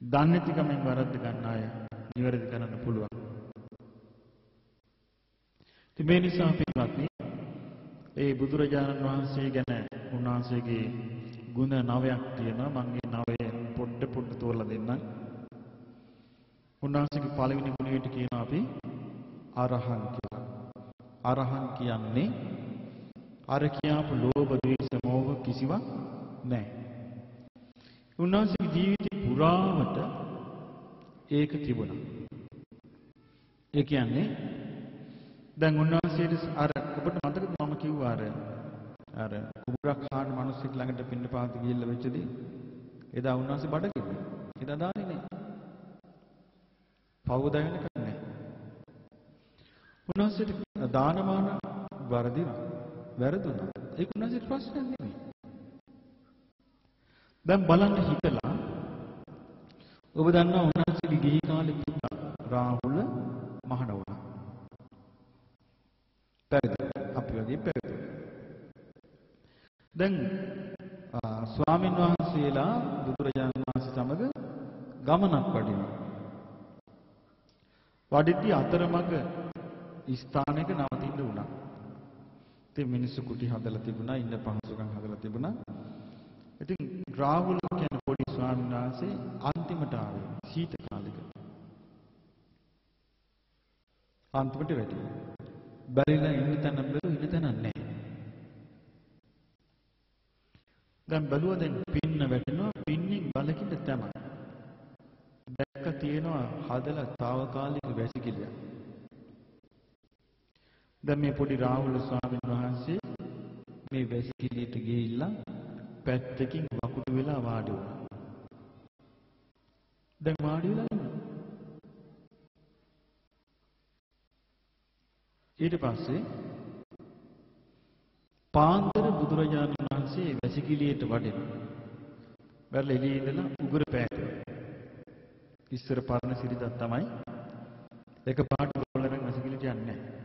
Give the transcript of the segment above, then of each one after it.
දන්නේ නැතිකමෙන් වරද්ද ගන්න අය නිවැරදි කරන්න පුළුවන්. ඉතින් මේ නිසා පින්වත්නි ඒ බුදුරජාණන් වහන්සේ ගැන උන්වහන්සේගේ ගුණ 9ක් තියෙනවා. මම මේ 9 පොඩ්ඩ තෝරලා දෙන්නම්. උන්වහන්සේගේ පළවෙනි ගුණයට කියනවා අපි අරහං කියලා. අරහං කියන්නේ අර කියාපු ලෝභ, ද්වේෂ, මෝහ කිසිවක් නැහැ. උන්වහන්සේගේ ජීවිතේ පුරාවට ඒක තිබුණා. ඒ කියන්නේ දැන් උන්වහන්සේට අර ඔබට මතකද මම කිව්වා අර කුඹුරක් හාන මිනිස්සෙක් ළඟට පින්න පාත ගිහිල්ලා වෙච්චදී එදා උන්වහන්සේ බඩ කිව්වා. එදා දාන්නේ නැහැ. පව් දාගෙන කරන්නේ. උන්වහන්සේට දානමාන වැරදුනා. ඒක උන්වහන්සේට ප්‍රශ්නයක් නෙමෙයි. දැන් බලන්න හිතලා ඔබ දන්නා උන්වහන්සේගේ ගිහි කාලේ පුතා රාහුල මහණ වුණා. අපි වගේ පැවිදි. දැන් ස්වාමීන් වහන්සේලා බුදුරජාණන් වහන්සේ සමග ගමනක් වඩිනවා. වඩිද්දී අතරමඟ ස්ථානයක නවතින්න වුණා. ඉතින් මිනිස්සු කුටි හදලා තිබුණා, ඉන්න පහසුකම් හදලා තිබුණා. ඉතින් රාහුල කියන පොඩි ස්වාමීන් වහන්සේ අන්තිමට ආවේ සීත කාලෙක. අන්තිමට වැටුණා. බැරිලා ඉන්න තැන බැලුවා, ඉන්න තැන නැහැ. දැන් බැලුවා දැන් පින්න වැටෙනවා, පින්නින් බලකින්ද තමයි. දැක්ක තියෙනවා හදලා తాවකාලික වැසිකිළියක්. දැන් මේ පොඩි රාහුල ස්වාමීන් වහන්සේ මේ වැසිකිළියට ගිහිල්ලා පැත්තකින් වකුඩු වෙලා වාඩි වුණා. දැන් වාඩි වෙලා ඉන්නවා. ඊට පස්සේ පාන්දර බුදුරජාණන් වහන්සේ වැසිකිළියට වඩිනවා. වැරලා එළියේ ඉඳලා උගුර පෑතුවා. ඉස්සර පරණ සිරිතක් තමයි එක පාට ගෝලරන් වැසිකිළියට යන්නේ නැහැ.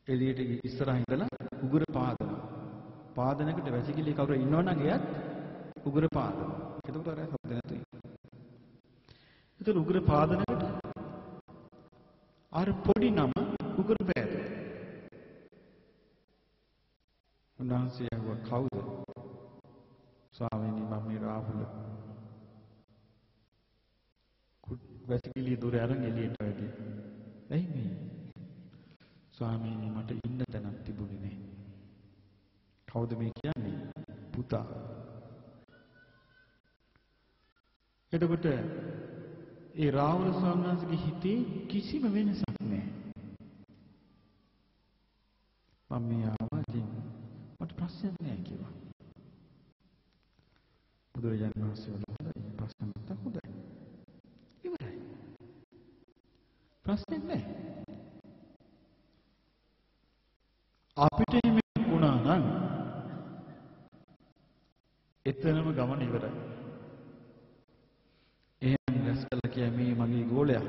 එළියට ඉස්සරහින් ඉඳලා උගුර පාදනවා. පාදනකට වැසිකිළිය කවුරු ඉන්නවනම් එයත් උගුර පාදනවා. එතකොට අර හද නැතුයි. ඒතර උගුර පාදනකට අර පොඩි නම උගුර පෑදුවා. උන්වහන්සේ ආවා කවුද? ස්වාමීනි මම මේ රාහුල. වැසිකිළිය දොර අරන් එළියට වැඩි. එයි මේ ස්වාමීනි මට ඉන්න තැනක් තිබුණේ නැහැ. කවුද මේ කියන්නේ? පුතා. එතකොට ඒ රාහුල ස්වාමීන් වහන්සේගේ හිතේ කිසිම වෙනසක් නැහැ. මම මේ ආවා ඉතින් මට ප්‍රශ්නයක් නැහැ කිව්වා. බුදුරජාණන් වහන්සේ වදාළා ප්‍රශ්න නැත්නම් හොඳයි. ඉවරයි. ප්‍රශ්නයක් නැහැ. අපිට මේ වුණා නම් එතනම ගමන ඉවරයි. එහෙනම් රැස්කලා කිය මේ මගේ ගෝලයා.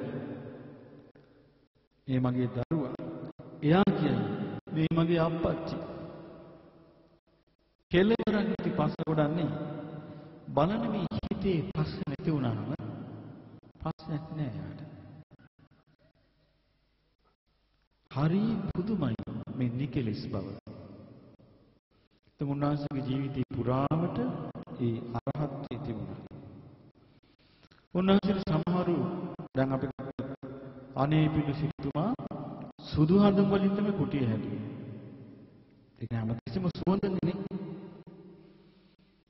මේ මගේ දරුවා. එයා කියන්නේ මේ මගේ අප්පච්චි. කෙලවරක් නැති පස්ස ගොඩන්නේ. බලන්න මේ හිතේ පස්ස නැති වුණාම ප්‍රශ්නයක් නෑ යාට. හරි පුදුමයි මේ නිකලස් බව. උන්වහන්සේගේ ජීවිතේ පුරාවට ඒ අරහත්ත්වයේ තිබුණා. උන්වහන්සේට සමහරු දැන් අපි අනේපිඬු සිටුමා සුදු හඳුන් වලින් තමයි කුටිය හැදුවේ. ඒක හැමතිස්සෙම සුවඳනේ.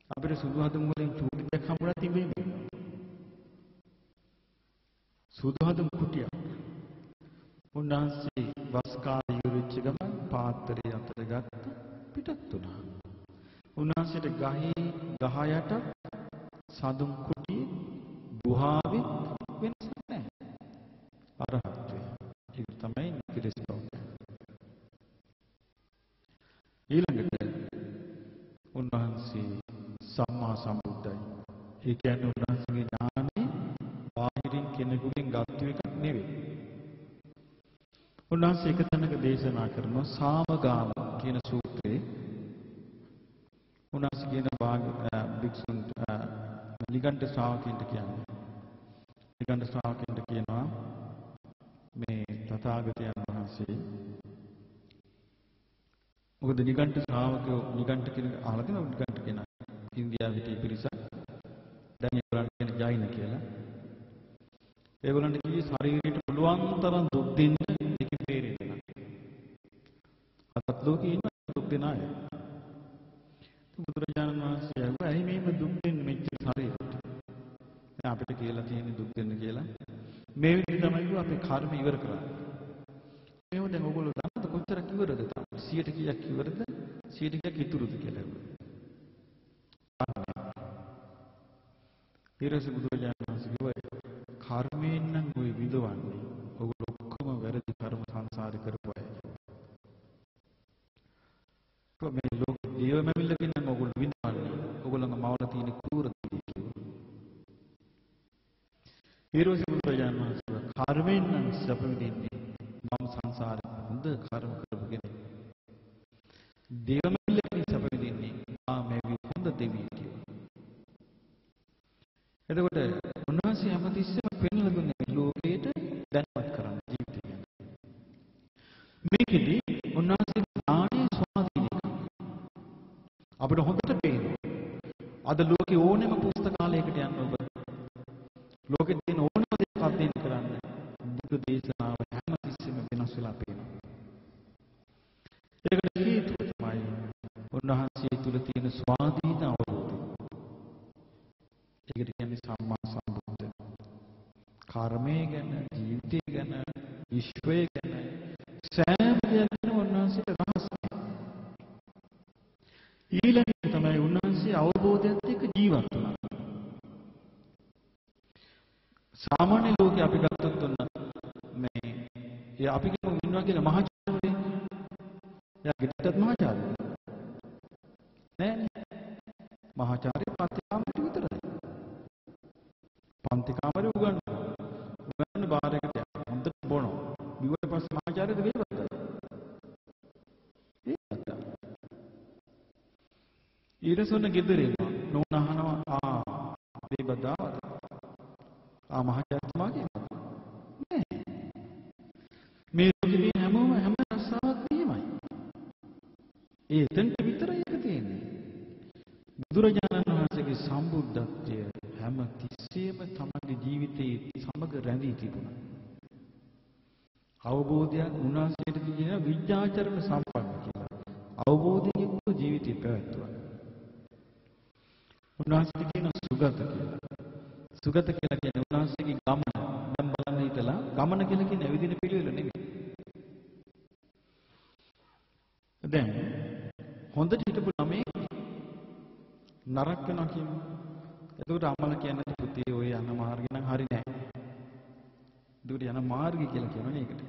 අපිට සුදු හඳුන් වලින් චූටියක් හම්බුණා තිබෙන්නේ. සුදු හඳුන් කුටිය. උන්වහන්සේ වස් කාලය ඉවරෙච්ච ගමන් පාත්‍රය අතට ගත්ත පිටත් වුණා. උන්වහන්සේට ගහ යට සඳුන් කුටියේ ගුහාවේ වෙනසක් නැහැ. අරහත්ත්වය. ඒක තමයි නිකලස් බව. ඊළඟට උන්වහන්සේ සම්මා සම්බුද්ධයි. ඒ කියන්නේ උන්වහන්සේගේ ඥානෙ බාහිරින් කෙනෙකුගෙන් ගත්ත එකක් නෙවෙයි. උන්වහන්සේ එක තැනක දේශනා කරනවා සාමගාම කියන සූත්‍රයේ. උන්වහන්සේ කියන භික්ෂුන්ට නිගණ්ඨ ශ්‍රාවකයන්ට කියන්නේ. නිගණ්ඨ ශ්‍රාවකයන්ට කියනවා මේ තථාගතයන් වහන්සේ. මොකද නිගණ්ඨ ශ්‍රාවකයෝ නිගණ්ඨ කියන අහලා තියෙනවා නිගණ්ඨ කියන ඉන්දියාවේ හිටිය පිරිසක්. දැන් ඒගොල්ලන්ට කියන ජෛන කියලා. ඒගොල්ලන්ට කිව්වේ ශරීරයට පුළුවන් තරම් දුක් දෙන්න ඒකේ තේරෙන්නේ නැහැ. අතත් ලෝකේ ඉන්න දුක් දෙන අය. බුදුරජාණන් වහන්සේ අහුවා ඇයි මේම දුක් දෙන්නේ මෙච්චර ශරීරයට? දැන් අපිට කියලා තියෙන දුක් දෙන්න කියලා. මේ විදිහට තමයි අපේ කර්ම ඉවර කරන්නේ. මේව දැන් ඔයගොල්ලෝ දන්නද කොච්චරක් ඉවරද? 100ට කීයක් ඉවරද? 100ට කීයක් ඉතුරුද කියලා. ඊරස බුදුරජාණන් වහන්සේ කිව්වා කර්මයෙන් නම් ඔය විඳවන්නේ. ඔයගොල්ලෝ ඔක්කොම වැරදි කර්ම සංසාරේ කරපු අය. මේ ලෝක දේවමැමිල්ලකින් නම් ඔයගොල්ලෝ විඳවන්නේ. ඔයගොල්ලන්ගේ මවල තියෙන කූරදී කිව්වා. ඊරස බුදුරජාණන් වහන්සේ කර්මයෙන් නම් සැප විඳින්නේ. මම සංසාරේ හොඳ කර්ම කරපු කෙනෙක්. දේවමැමිල්ලකින් සැප විඳින්නේ. මේ හොඳ දෙවියෙක් කිව්වා. එතකොට උන්වහන්සේ හැමතිස්සෙම පෙන්වලා දුන්නේ ලෝකයට දැනුවත් කරන්න ජීවිතය ගැන. මේකෙදි උන්වහන්සේ ඥානයේ ස්වාධීනික අපිට හොඳට පේනවා. අද ලෝකේ ඕනෙම පුස්තකාලයකට යන්න ඔබ ලෝකෙ තියෙන ඕනම දෙයක් අධ්‍යයනය කරන්න බුදු දේශනාව හැමතිස්සෙම වෙනස් වෙලා පේනවා. ඒකට හේතුව තමයි උන්වහන්සේ තුල තියෙන ස්වාධීන අවබෝධය. ඒකට කියන්නේ සම්මා සම්බුද්ධ. කර්මය ගැන, ජීවිතය ගැන, විශ්වය ගැන සෑම දෙයක්ම උන්වහන්සේට රහස්. ඊළඟට තමයි උන්වහන්සේ අවබෝධයත් එක්ක ජීවත් වෙනවා. සාමාන්‍ය ලෝකේ අපි ගත්තොත් මේ අපි කියමු ඉන්නවා කියලා මහාචාර්යවරයෙක්. එයා ගෙදරට මහාචාර්ය. නෑනේ. මහාචාර්ය පන්ති කාමරේ විතරයි. පන්ති කාමරේ උගන්වන්න බාරයකට යනවා. හොඳට බොනවා. බිව්වට පස්සේ මහාචාර්යද වේවද? ඊරසොන්න ගෙදර එනවා. නෝන අහනවා වේබදාවද? මහාචාර්යතුමා කියනවා. නෑ. මේ ලෝකේ හැමෝම හැම රස්සාවක් නියමයි. එතෙන්ට විතරයි ඒක තියෙන්නේ. බුදුරජාණන් වහන්සේගේ සම්බුද්ධත්වය හැම තිස්සෙම තමගේ ජීවිතයේ සමග රැඳී තිබුණා. අවබෝධයක් උන්වහන්සේට කියන විඥාචරණ සම්පන්න කියලා. අවබෝධයෙන් යුක්ත ජීවිතය පැවැත්තුවා. උන්වහන්සේ කියන සුගත කියලා. සුගත කියලා කියන්නේ උන්වහන්සේගේ ගමන. දැන් බලන්න හිතලා ගමන කියලා කියන්නේ ඇවිදින පිළිවෙල නෙමෙයි. දැන් හොඳට හිටපු ළමයි නරක වෙනවා කියමු. එතකොට අම්මලා කියන්නේ පුතේ ඔය යන මාර්ගය නම් හරි නෑ. එතකොට යන මාර්ගය කියලා කියනවනේ ඒකට.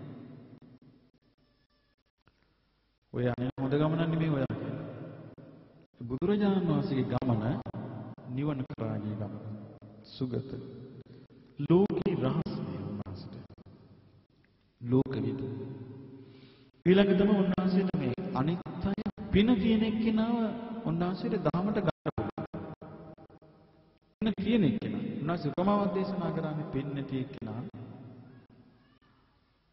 ඔය යන්නේ හොඳ ගමනක් නෙමෙයි ඔය. බුදුරජාණන් වහන්සේගේ ගමන නිවන කරා ගිය ගමන. සුගත. ලෝකේ රහස්‍ය උන්වහන්සේට. ලෝකෙවිද. ඊළඟටම උන්වහන්සේට මේ අනිත්‍ය පින තියෙන එක්කෙනාව උන්වහන්සේට දහමට ගන්න පුළුවන්. පින තියෙන එක්කෙනා. උන්වහන්සේ උපමාවක් දේශනා කරන්නේ පින් නැති එක්කෙනා.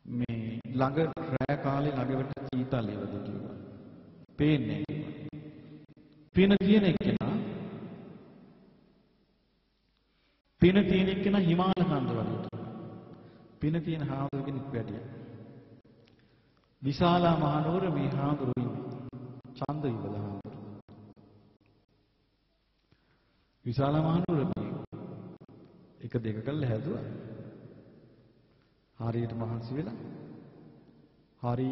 මේ ළඟ රෑ කාලේ ළඟවට චීතලයවද කිව්වා. පේන්නේ. පින තියෙන එක්කෙනා පින තියෙන එක්කෙනා හිමාල කන්ද වගේ. පින තියෙන හාමුදුර කෙනෙක් වැඩිය. විශාලා මහනුවර මේ හාමුදුරු ඡන්ද විබල හාමුදුරු. විශාලා මහනුවර මේ එක දෙක කළා හැදුවා. හරියට මහන්සි වෙලා. හරි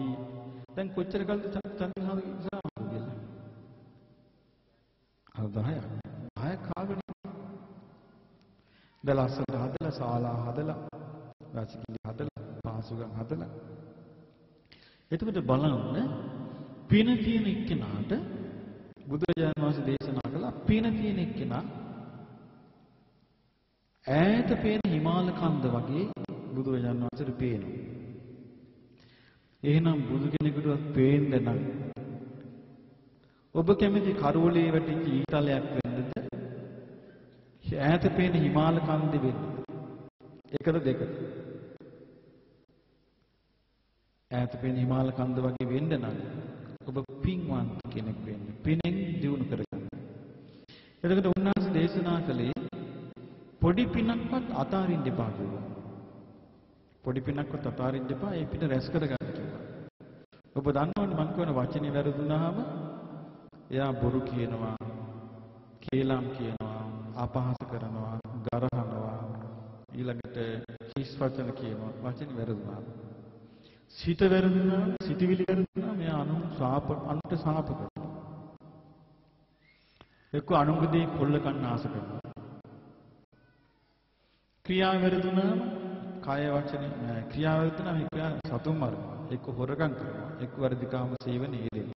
දැන් කොච්චර කල්ද ඡන්ද හාමුදුරු කියලා? අර 10ක් කාගෙන දලස්සට හදලා ශාලා හදලා වාසිකිලි හදලා පාසුගම් හදලා එතකොට බලන්න පින තියෙන එක්කෙනාට බුදුරජාණන් වහන්සේ දේශනා කළා පින තියෙන එක්කෙනා ඈත පේන හිමාල කන්ද වගේ බුදුරජාණන් වහන්සේට පේනවා. එහෙනම් බුදු කෙනෙකුට පේන්න නම් ඔබ කැමති කරවලේ වැටිච්ච ඊතලයක් වෙන්නද? ඈත පේන හිමාල කන්දේ වෙන්න. එකද දෙකද? ඈත පේන හිමාල කන්ද වගේ වෙන්න නම් ඔබ පින්වන්ත කෙනෙක් වෙන්න. පිනෙන් දියුණු කරගන්න. එතකොට උන්වහන්සේ දේශනා කළේ පොඩි පිනක්වත් අතාරින්න එපා කිව්වා. පොඩි පිනක්වත් අතාරින්න එපා. ඒ පින රැස් කරගන්න කිව්වා. ඔබ දන්නවනේ මම කියන වචනේ වැරදුනහම එයා බොරු කියනවා, කේලම් කියනවා, අපහාස කරනවා, ගරහනවා, ඊළඟට හිස් වචන කියනවා. වචනේ වැරදුනා. සිත වැරදුනා, සිතවිලි වැරදුනා මෙයා අනුන්ට සාප කරනවා. එක්ක අනුන්ගදී කොල්ල කන්න ආස කරනවා. ක්‍රියාව වැරදුනාම කාය වචනේ ක්‍රියාව වැරදුනාම ඒ ක්‍රියාව සතුම් මරනවා. එක්ක හොරකම් කරනවා. එක්ක වර්ධිකාම සේවනයේ යෙදෙනවා.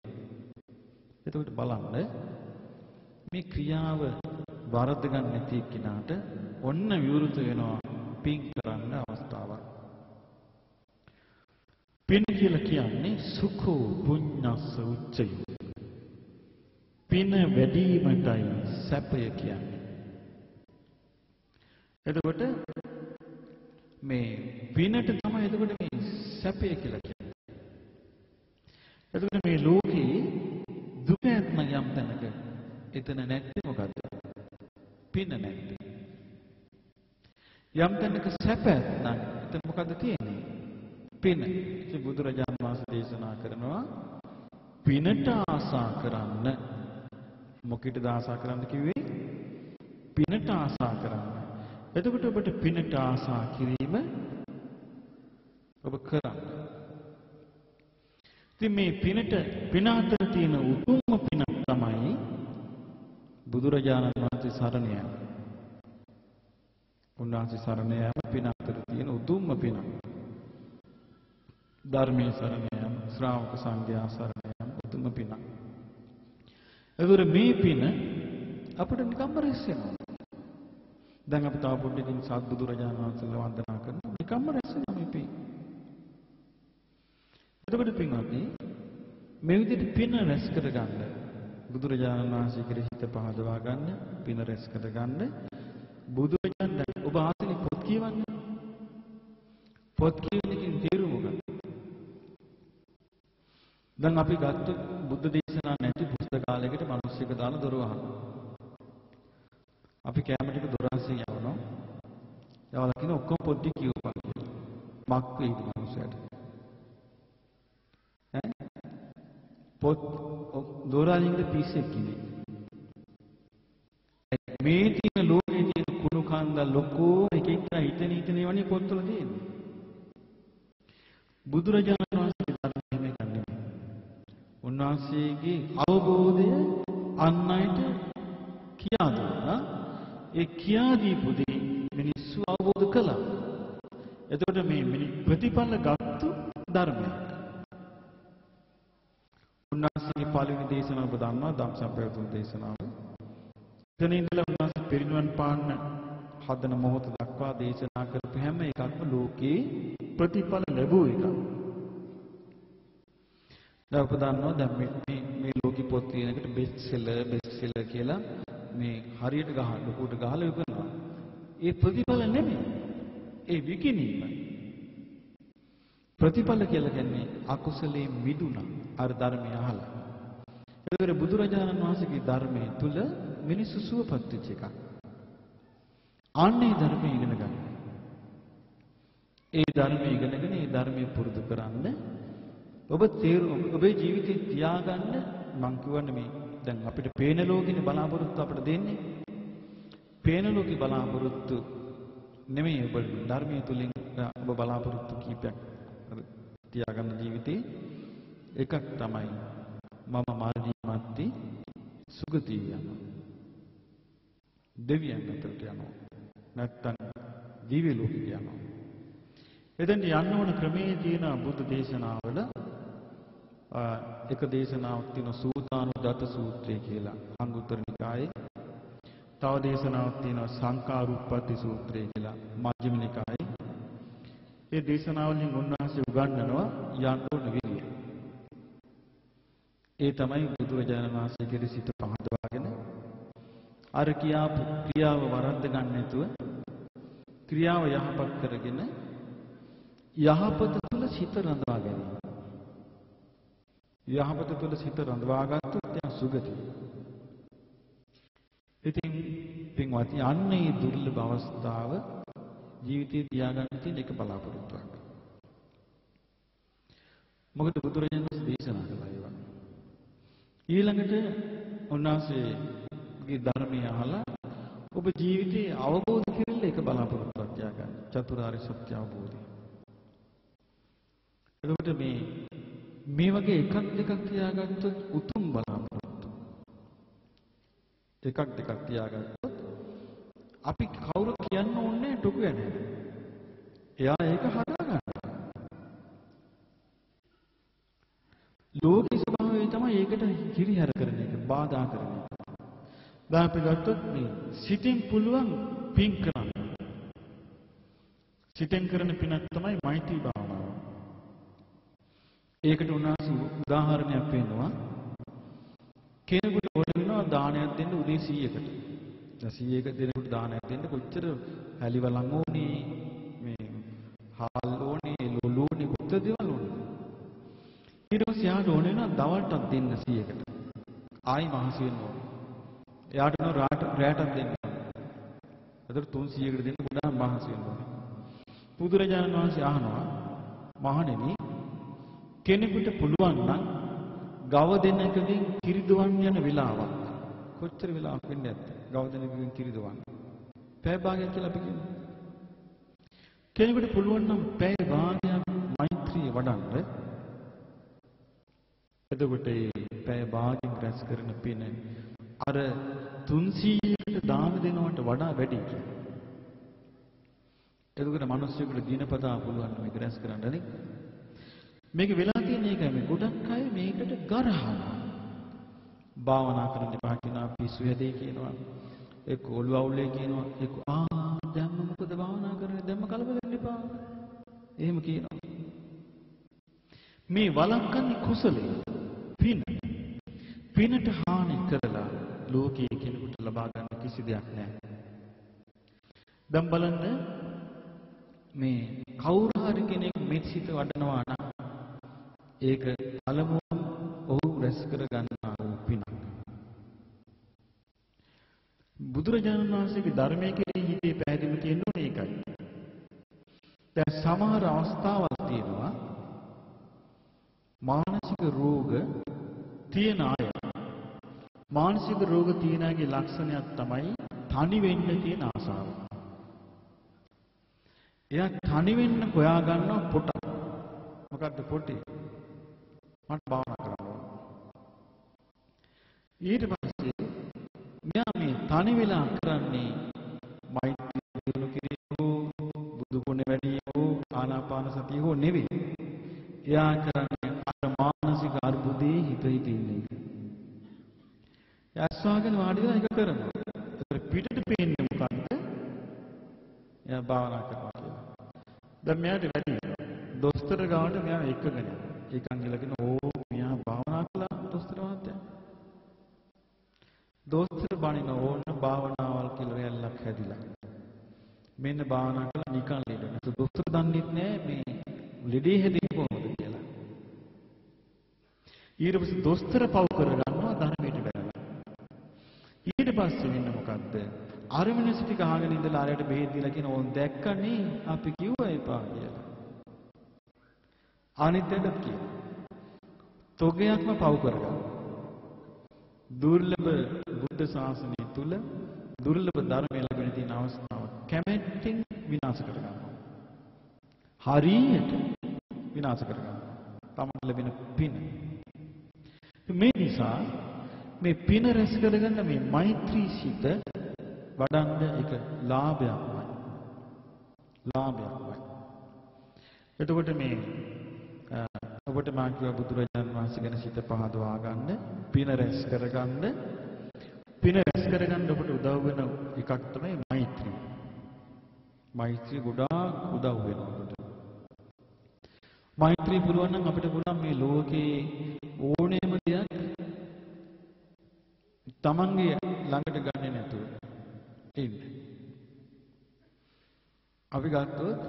එතකොට බලන්න මේ ක්‍රියාව වරද්ද ගන්න නැති කෙනාට ඔන්න විවෘත වෙනවා පින් කරන්න අවස්ථාවක්. පින් කියලා කියන්නේ සුඛෝ පුඤ්ඤස්ස උච්චය. පින වැඩිවීමටයි සැපය කියන්නේ. එතකොට මේ පිනට තමයි එතකොට මේ සැපය කියලා කියන්නේ. එතකොට මේ ලෝකේ දුක නැත්නම් යම් තැනක එතන නැත්තේ මොකද්ද? පින නැත්තේ. යම් තැනක සැප නැත්නම් එතන මොකද්ද තියෙන්නේ? පින. ඒ බුදුරජාණන් වහන්සේ දේශනා කරනවා පිනට ආසා කරන්න. මොකීටද ආසා කරන්න කිව්වේ? පිනට ආසා කරන්න. එතකොට ඔබට පිනට ආසා කිරීම ඔබ කරන්න. ඉතින් මේ පින අතර තියෙන උතුම්ම පිනක් තමයි බුදුරජාණන් වහන්සේ සරණ යාම. උන්වහන්සේ සරණ යාම පින අතර තියෙන උතුම්ම පිනක්. ධර්මයේ සරණ යාම, ශ්‍රාවක සංඝයා සරණ යාම උතුම්ම පිනක්. ඒතර මේ පින අපිට නිකම්ම රැස් වෙනවා. දැන් අපි තව පොඩ්ඩකින් සත්බුදුරජාණන් වහන්සේලා වන්දනා කරනවා. නිකම්ම රැස් වෙනවා මේ පින. එතකොට පින්වත්නි මේ විදිහට පින රැස් කරගන්න බුදුරජාණන් වහන්සේ කෙරෙහි හිත පහදවා ගන්න, පින රැස් කරගන්න බුදුරජාණන් ඔබ ආසනේ පොත් කියවන්නේ. පොත් කියන එකෙන් තේරුම මොකක්ද? දැන් අපි ගත්තොත් බුද්ධ දේශනා නැති පුස්තකාලයකට මිනිස්සුක දාලා දොර වහනවා. අපි කැම ටික දොර අස්සේ යවනවා. යවලා කියන ඔක්කොම පොත් ටික කියවපන් කියලා. මක් වේද මිනිස්සුන්ට? පොත් දොරාලින්ද පිස්සෙක් කිනේ. මේ තියෙන ලෝකයේ තියෙන කුණු කන්දල් ලොකෝ එක එක හිතන ඒවානේ පොත්වල තියෙන්නේ. බුදුරජාණන් වහන්සේ ධර්මයේ ගන්නේ. උන්වහන්සේගේ අවබෝධය අන් අයට කියා දුන්නා. ඒ කියා දීපු දේ මිනිස්සු අවබෝධ කළා. එතකොට මේ ප්‍රතිඵල ගත්තු ධර්මයක්. උන්වහන්සේගේ පළවෙනි දේශනාව ඔබ දන්නවා ධම්සම්ප්‍රයුක්ත දේශනාව. එතන ඉඳලා උන්වහන්සේ පිරිනිවන් පාන්න හදන මොහොත දක්වා දේශනා කරපු හැම එකක්ම ලෝකේ ප්‍රතිඵල ලැබුව එකක්. දැන් ඔබ දන්නවා දැන් මේ ලෝකෙ පොත් තියෙන එකට බෙස්ට් සෙලර් කියලා මේ හරියට ලොකුට ගහලා විකුණනවා. ඒ ප්‍රතිඵල නෙමෙයි. ඒ විකිණීම. ප්‍රතිඵල කියලා කියන්නේ අකුසලේ මිදුණා. අර ධර්මය අහලා. ඒකවල බුදුරජාණන් වහන්සේගේ ධර්මයේ තුල මිනිස්සු සුවපත් වෙච්ච එකක්. අන්නේ ධර්මයේ ඉගෙන ගන්න. ඒ ධර්මයේ ඉගෙනගෙන ඒ ධර්මයේ පුරුදු කරන්න ඔබේ ජීවිතේ තියාගන්න මං කියවන්නේ මේ දැන් අපිට පේන ලෝකෙනේ බලාපොරොත්තු අපිට දෙන්නේ. පේන ලෝකේ බලාපොරොත්තු නෙමෙයි ඔබ ධර්මයේ තුලින් ඔබ බලාපොරොත්තු කීපයක් තියාගන්න ජීවිතේ එකක් තමයි මම මරණින් මත්තේ සුගතිය යනවා. දෙවියන් අතරට යනවා. නැත්තම් දිව්‍ය ලෝකෙට යනවා. එතෙන් යන්න ඕන ක්‍රමයේ තියෙන බුද්ධ දේශනාවල එක දේශනාවක් තියෙනවා සූතානුදත සූත්‍රය කියලා අංගුත්තර නිකායේ. තව දේශනාවක් තියෙනවා සංඛාරුප්පති සූත්‍රය කියලා මජ්ක්‍ධිම නිකායේ. ඒ දේශනාවලින් උන්වහන්සේ උගන්වනවා යන්න ඕන විදිය. ඒ තමයි බුදුරජාණන් වහන්සේ කෙරෙහි සිත පහදවාගෙන අර කියාපු ක්‍රියාව වරද්ද ගන්න නැතුව ක්‍රියාව යහපත් කරගෙන යහපත තුළ සිත රඳවා ගැනීම. යහපත තුළ සිත රඳවා ගත්තොත් යා සුගතිය. ඉතින් පින්වත්නි අන්නේ දුර්ලභ අවස්ථාව ජීවිතේ තියාගන්න තියෙන එක බලාපොරොත්තුවක්. මොකද බුදුරජාණන් වහන්සේ දේශනා කළා ඒවා. ඊළඟට උන්වහන්සේගේ ධර්මය අහලා ඔබ ජීවිතේ අවබෝධ කරගන්න එක බලාපොරොත්තුවක් තියාගන්න. චතුරාර්ය සත්‍ය අවබෝධය. එතකොට මේ වගේ එකක් දෙකක් තියාගත්තොත් උතුම් බලාපොරොත්තු. එකක් දෙකක් තියාගත්තොත් අපි කවුරු කියන්න ඕනේ ටොකු යන්නේ. එයා ඒක හදාගන්න. ලෝකේ ස්වභාවය තමයි ඒකට හිරිහැර කරන එක, බාධා කරන එක. දැන් අපි ගත්තොත් මේ සිතින් පුළුවන් පින් කරන්න. සිතෙන් කරන පිනක් තමයි මෛත්‍රී භාවනාව. ඒකට උන්වහන්සේ උදාහරණයක් පෙන්නනවා. කෙනෙකුට ඕන වෙනවා දානයක් දෙන්න උදේ 100කට. දැන් 100ක දෙනෙකුට දානයක් දෙන්න කොච්චර හැලිවලන් ඕනේ, මේ හාල් ඕනේ, ලොලු ඕනේ, කොච්චර දේවල් ඕනේ. ඊට පස්සේ යාට ඕන වෙනවා දවල්ටත් දෙන්න 100කට. ආයි මහසි වෙන්න ඕනේ. එයාට නෝ රැටක් දෙන්න. ඒතර 300කට දෙන්න ගොඩාක් මහසි වෙන්න ඕනේ. බුදුරජාණන් වහන්සේ අහනවා මහණෙනි කෙනෙකුට පුළුවන් නම් ගව දෙන්නකකින් කිරිදොවන් යන වෙලාවක් කොච්චර වෙලාවක් වෙන්නේ නැද්ද? ගව දෙන්නකකින් කිරිදොවන්. පැය භාගයක් කියලා අපි කියමු. කෙනෙකුට පුළුවන් නම් පැය භාගයක් මෛත්‍රිය වඩන්න. එතකොට මේ පැය භාගයක් රැස් කරන පින අර 300කට දාන දෙනවට වඩා වැඩි. එතකොට මිනිස්සුන්ට දිනපතා පුළුවන් මේක රැස් කරන්න නේ. මේක වෙලා තියෙන එකයි මේ ගොඩක් අය මේකට ගරහනවා. භාවනා කරන්න එපා කියනවා, පිස්සු හැදේ කියනවා, එක්ක ඔළුව අවුලේ කියනවා, එක්ක දැම්ම මොකද භාවනා කරන්නේ, දැම්ම කලබල වෙන්න එපා. එහෙම කියනවා. මේ වළක්වන්නේ කුසලයේ පින. පිනට හානි කරලා ලෝකයේ කෙනෙකුට ලබා ගන්න කිසි දෙයක් නැහැ. දැන් බලන්න මේ කවුරු හරි කෙනෙක් මෙත්සිත වඩනවා නම් ඒක පළමුවම ඔහු රැස් කර ගන්නා වූ පිනක්. බුදුරජාණන් වහන්සේගේ ධර්මයේ කෙරෙහි හිතේ පැහැදිලිව තියෙන්න ඕනේ ඒකයි. දැන් සමහර අවස්ථාවල් තියෙනවා මානසික රෝග තියෙන අය. මානසික රෝග තියෙන අයගේ ලක්ෂණයක් තමයි තනි වෙන්න තියෙන ආසාව. එයා තනි වෙන්න හොයා ගන්නවා පොට. මොකද්ද පොටේ? මට භාවනා කරන්න ඕන. ඊට පස්සේ මෙයා මේ තනි වෙලා කරන්නේ මෛත්‍රී දිනු කිරීම, බුදු ගුණ වැඩි හෝ ආනාපාන සතිය හෝ නෙවෙයි. එයා කරන්නේ අර මානසික අර්බුදේ හිත ඉන්නේ. යස්වාගෙන වාඩිලා එක කරනවා. ඒතර පිටට පේන්නේ මොකද්ද? එයා භාවනා කරනවා කියලා. දැන් මෙයාට වැඩි දොස්තර ගාවට මෙයා එක්කගෙන ඒකන් ඉලගෙන මෙයා භාවනා කළා දොස්තර මහත්තයා. දොස්තර බණින ඕන භාවනාවල් කියලා රැල්ලක් හැදිලා. මෙන්න භාවනා කළා නිකන් ලෙඩ. නැතු දොස්තර දන්නෙත් නෑ මේ ලෙඩේ හැදෙන්නේ කොහොමද කියලා. ඊට පස්සේ දොස්තර පව් කරගන්නවා ධර්මයට බැලලා. ඊට පස්සේ වෙන්න මොකද්ද? අර මිනිස්සු ටික අහගෙන ඉඳලා ආරයට බෙහෙත් දීලා කියන ඕන් දැක්කනේ අපි කිව්වා එපා කියලා. අනිත්‍යද කියන. තොගයක්ම පව් කරගන්න. දුර්ලභ බුද්ධ ශාසනය තුල දුර්ලභ ධර්මය ලැබෙන තියෙන අවස්ථාව කැමැත්තෙන් විනාශ කරගන්නවා. හරියට විනාශ කරගන්නවා. තමන් ලැබෙන පින. මේ නිසා මේ පින රැස් කරගන්න මේ මෛත්‍රී සිත වඩන්න එක ලාභයක්මයි. ලාභයක්මයි. එතකොට මේ ඔබට මා කියව බුදුරජාණන් වහන්සේ ගැන සිත පහදවා ගන්න, පින රැස් කරගන්න, පින රැස් කරගන්න ඔබට උදව් වෙන එකක් තමයි මෛත්‍රී. මෛත්‍රී ගොඩාක් උදව් වෙනවා ඔබට. මෛත්‍රී පුළුවන් නම් අපිට පුළුවන් මේ ලෝකේ ඕනෑම දෙයක් තමන්ගේ ළඟට ගන්නේ නැතුව ඉන්න. අපි ගත්තොත්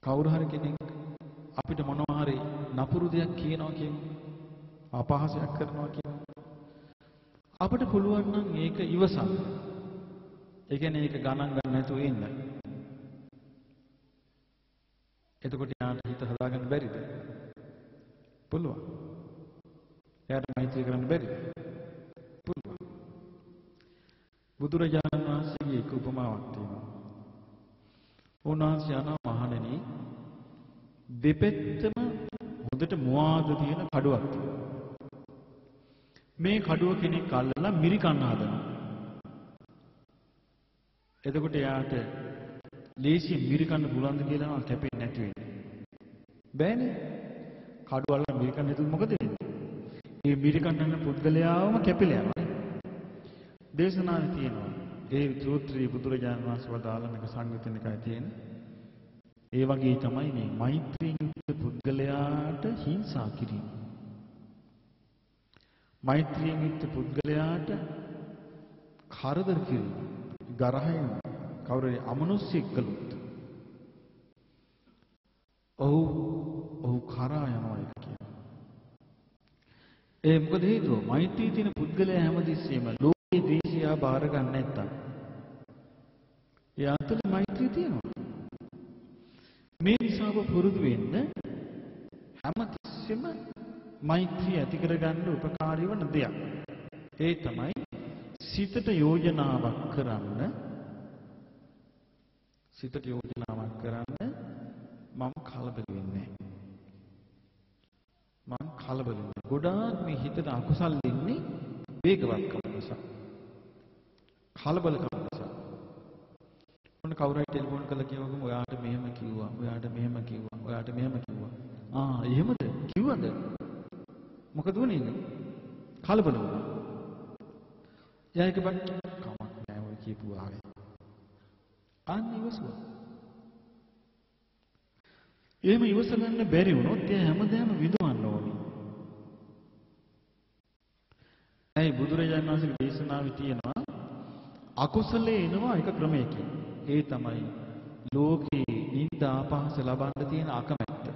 කවුරු හරි කෙනෙක් අපිට මොනවා හරි නපුරු දෙයක් කියනවා කියමු. අපහාසයක් කරනවා කියමු. අපිට පුළුවන් නම් ඒක ඉවසන්න. ඒ කියන්නේ ඒක ගණන් ගන්න නැතුව ඉන්න. එතකොට යාට හිත හදාගන්න බැරිද? පුළුවන්. යාට මෛත්‍රී කරන්න බැරිද? පුළුවන්. බුදුරජාණන් වහන්සේගේ එක උපමාවක් තියෙනවා. උන්වහන්සේ යනවා මහණෙනි දෙපැත්තම හොඳට මුවාද තියෙන කඩුවක් තියෙනවා. මේ කඩුව කෙනෙක් අල්ලලා මිරිකන්න හදනවා. එතකොට යාට ලේසියෙන් මිරිකන්න පුළුවන්ද කියලා නම් කැපෙන්නේ නැති වෙන්නේ. බෑනේ. කඩුව අල්ලලා මිරිකන්න හිතුවොත් මොකද වෙන්නේ? මේ මිරිකන්න යන පුද්ගලයාවම කැපිලා යනවා. දේශනාවේ තියෙනවා. ඒ සූත්‍රයේ බුදුරජාණන් වහන්සේ වදාළ මේක සංයුතනිකයි තියෙන්නේ. ඒ වගේ තමයි මේ මෛත්‍රියෙන් යුක්ත පුද්ගලයාට හිංසා කිරීම. මෛත්‍රියෙන් යුක්ත පුද්ගලයාට කරදර කිරීම. ගරහයෙන් කවුරුරි අමනුෂ්‍යෙක් කළොත් ඔහු කරා යනවා කියනවා. ඒ මොකද හේතුව? මෛත්‍රී තියෙන පුද්ගලයා හැමතිස්සෙම ලෝකේ දේශියා බාර ගන්න නැත්තම් එයා තුළ මෛත්‍රිය තියෙනවා. මේ නිසා ඔබ පුරුදු වෙන්න හැමතිස්සෙම මෛත්‍රිය ඇති කරගන්න උපකාරී වන දෙයක්. ඒ තමයි සිතට යෝජනාවක් කරන්න මම කලබල වෙන්නේ නැහැ. ගොඩාක් මේ හිතට අකුසල් වෙන්නේ වේගවත්කම නිසා. කලබලකම නිසා. මොන කවුරුයි ටෙලිෆෝන් කරලා කියවගම ඔයාට මෙහෙම කිව්වා. එහෙමද? කිව්වද? මොකද වුනේ? කලබල වුණා. යායක බක් කමක් නැහැ ඔය කියපු ආවේ. අන්න ඉවසුවා. එහෙම ඉවස ගන්න බැරි වුණොත් එයා හැමදාම විඳවන්න ඕනේ. ඇයි බුදුරජාණන් වහන්සේගේ දේශනාවේ තියෙනවා අකුසලේ එනවා එක ක්‍රමයකින්. ඒ තමයි ලෝකේ නිന്ദා අපහාස ලබන්න තියෙන අකමැත්ත.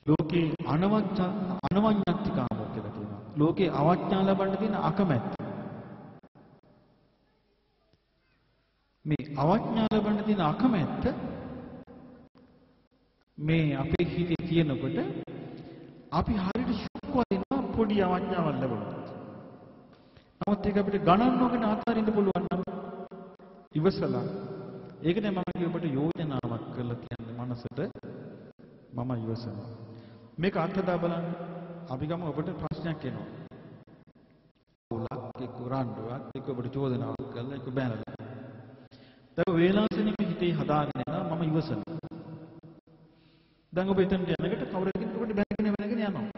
ලෝකේ අනවඤ්ඤත්තිකාමෝ කියලා කියනවා. ලෝකේ අවඥා ලබන්න තියෙන අකමැත්ත. මේ අවඥා ලබන්න තියෙන අකමැත්ත මේ අපේ හිතේ තියෙනකොට අපි හරියට ෂොක් වෙනවා පොඩි අවඥාවක් ලැබුණොත්. නමුත් ඒක අපිට ගණන් නොගෙන අතාරින්න පුළුවන් නම් ඉවසලා ඒකනේ මම ඔබට යෝජනාවක් කරලා කියන්නේ මනසට මම ඉවසනවා. මේක අත්දැක බලන්න. අපි ගමු ඔබට ප්‍රශ්නයක් එනවා. උලක් එක්ක රණ්ඩුවක් එක්ක ඔබට චෝදනාවක් කරලා එක්ක බැනලා. දැන් වේලාසනික හිතේ හදාගෙන යනවා මම ඉවසනවා. දැන් ඔබ එතනට යනකොට කවුරුකින් ඔබට බැනගෙන යනවා.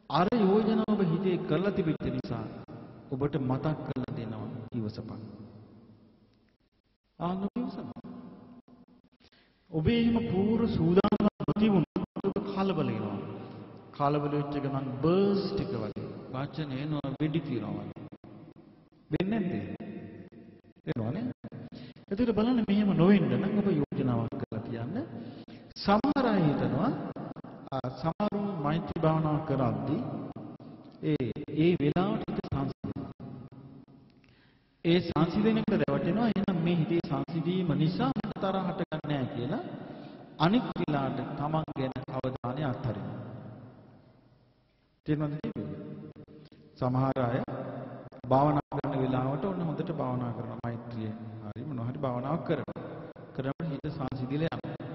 අර යෝජනාව ඔබ හිතේ කරලා තිබෙච්ච නිසා ඔබට මතක් කරලා දෙනවා ඉවසපන්. ඉවසනවා. ඔබේ එහෙම පූර්ව සූදානම් නොතිබුණොත් ඔබ කලබල වෙනවා. කලබල වෙච්ච ගමන් බර්ස්ට් එක වගේ වචන එනවා වෙඩි තියනවා වගේ. වෙන්නේ නැද්ද? එනවනේ. එතකොට බලන්න මෙහෙම නොවෙන්න නම් ඔබ යෝජනාවක් කරලා තියන්න. සමහර අය හිතනවා සමහරුන් මෛත්‍රී භාවනාව කරද්දී ඒ වෙලාවට හිත සංසිඳෙනවා. ඒ සංසිඳෙනකට රැවටෙනවා. එහෙනම් මේ හිතේ සංසිඳීම නිසා මට තරහ හටගන්නේ නැහැ කියලා අනිත් වෙලාවට තමන් ගැන අවධානය අත්හරිනවා. තේරුණාද කියන්නේ? සමහර අය භාවනා කරන වෙලාවට ඔන්න හොඳට භාවනා කරනවා මෛත්‍රිය. හරි මොනවා හරි භාවනාවක් කරනකොට හිත සංසිඳිලා යනවා.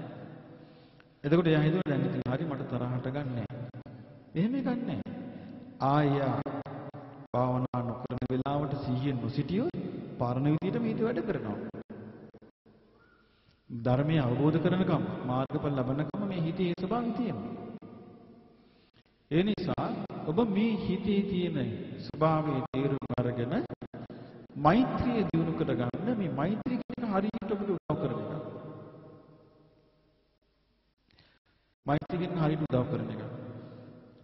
එතකොට එයා හිතුවා දැන් ඉතින් හරි මට තරහට ගන්නෑ. එහෙම එකක් නෑ. ආයා භාවනා නොකරන වෙලාවට සිහියෙන් නොසිටියොත් පරණ විදියට මේක වැඩ කරනවා. ධර්මය අවබෝධ කරනකම් මාර්ගඵල ලබනකම් මේ හිතේ ස්වභාවය තියෙනවා. ඒ නිසා ඔබ මේ හිතේ තියෙන ස්වභාවය තේරුම් අරගෙන මෛත්‍රිය දියුණු කරගන්න මේ මෛත්‍රිය කියන හරියට ඔබට උදව් කරගන්න. මෛත්‍රියෙන් හරියට උදව් කරන එක.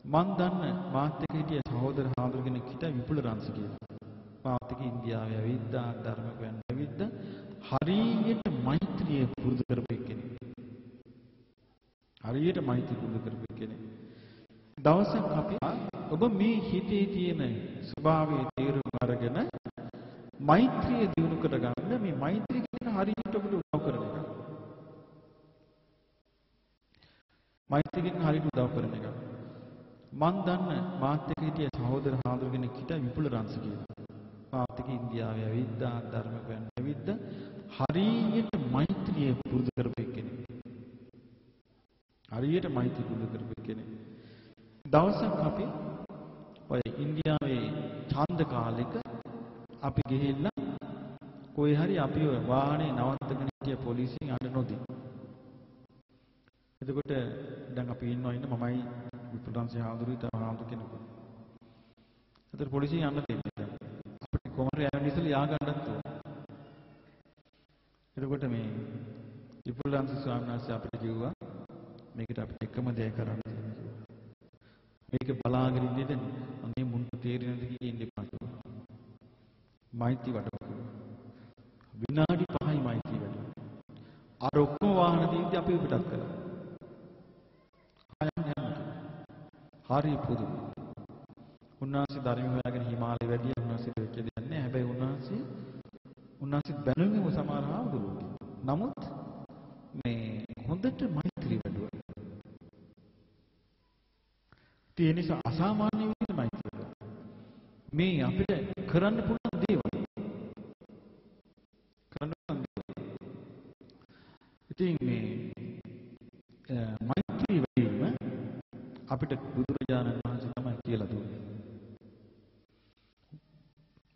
මන් දන්න මාත් එක්ක හිටිය සහෝදර හාමුදුර කෙනෙක් හිටියා විපුල රංශ කියලා. මාත් එක්ක ඉන්දියාවේ ඇවිද්දා ධර්මක වෙන්න ඇවිද්දා හරියට මෛත්‍රිය පුරුදු කරපු කෙනෙක්. හරියට මෛත්‍රිය පුරුදු කරපු කෙනෙක්. දවසක් අපි ඔබ මේ හිතේ තියෙන ස්වභාවයේ තේරුම් අරගෙන මෛත්‍රිය දිනු කරගන්න මේ මෛත්‍රිය කියන හරියට ඔබට උදව් කරන එක. මෛත්‍රියෙන් හරියට උදව් කරන එක. මන් දන්න මාත් එක්ක හිටිය සහෝදර හාමුදුර කෙනෙක් හිටියා විපුල රංශ කියලා. මාත් එක්ක ඉන්දියාවේ ඇවිද්දා ධර්මක වෙන්න ඇවිද්දා හරියට මෛත්‍රිය පුරුදු කරපු කෙනෙක්. හරියට මෛත්‍රිය පුරුදු කරපු කෙනෙක්. දවසක් අපි ඔය ඉන්දියාවේ ඡන්ද කාලෙක අපි ගිහිල්ලා කොයි හරි අපි වාහනේ නවත්තගෙන හිටිය පොලිසියෙන් අඬ නොදී. එතකොට දැන් අපි ඉන්නවා මමයි විපුලංශ හාමුදුරුවෝ තව හාමුදුරු කෙනෙකු. එතකොට පොලිසියෙන් යන්න දෙන්නේ. අපිට කොහොමද යන්න ඉස්සෙල්ලා යා ගන්නත් ඕන. එතකොට මේ විපුලංශ ස්වාමීන් වහන්සේ අපිට කිව්වා මේකට අපිට එකම දේ කරන්න තියෙනවා. මේක බලාගෙන ඉඳින්න අනේ මුන්ට තේරෙන්නේ නැති කී ඉන්න එපා කිව්වා. මෛත්‍රී වඩපු. විනාඩි 5යි මෛත්‍රී වැඩි. අර ඔක්කොම වාහන දීද්දි අපි පිටත් කළා. හරි පුදුම. උන්වහන්සේ ධර්ම හොයාගෙන හිමාලය වැඩි උන්වහන්සේට වෙච්ච දෙයක් නෑ. හැබැයි උන්වහන්සේ බැලුමේ සමහර ආවුදුලුගේ. නමුත් මේ හොඳට මෛත්‍රී වැඩුවා. ඒ නිසා අසාමාන්‍ය විදිහට මෛත්‍රී. මේ අපිට කරන්න පුළුවන් දේවල්. කරන්න පුළුවන් දේවල්. ඉතින් මේ මෛත්‍රී වැඩිම අපිට බුදුරජාණන් වහන්සේ තමයි කියලා දුන්නේ.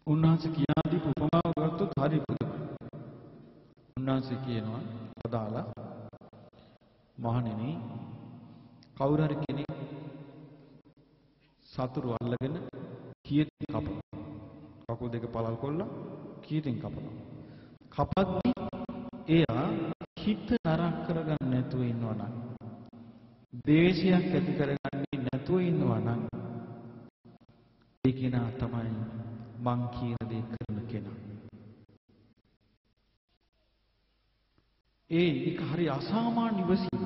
උන්වහන්සේ කියා දීපු උපමාව ගත්තොත් හරි පුදුමයි. උන්වහන්සේ කියනවා පදාලා මහණෙනි කවුරු හරි කෙනෙක් සතුරු අල්ලගෙන කීයෙන් කපනවා. කකුල් දෙක පළල් කොල්ලා කීයෙන් කපනවා. කපද්දී එයා හිත නරක කරගන්න නැතුව ඉන්නවා නම් දේශයක් ඇති කරගන්නේ නැතුව ඉන්නවා නම් ඒ කෙනා තමයි මං කියන දේ කරන කෙනා. ඒක හරි අසාමාන්‍ය ඉවසීම.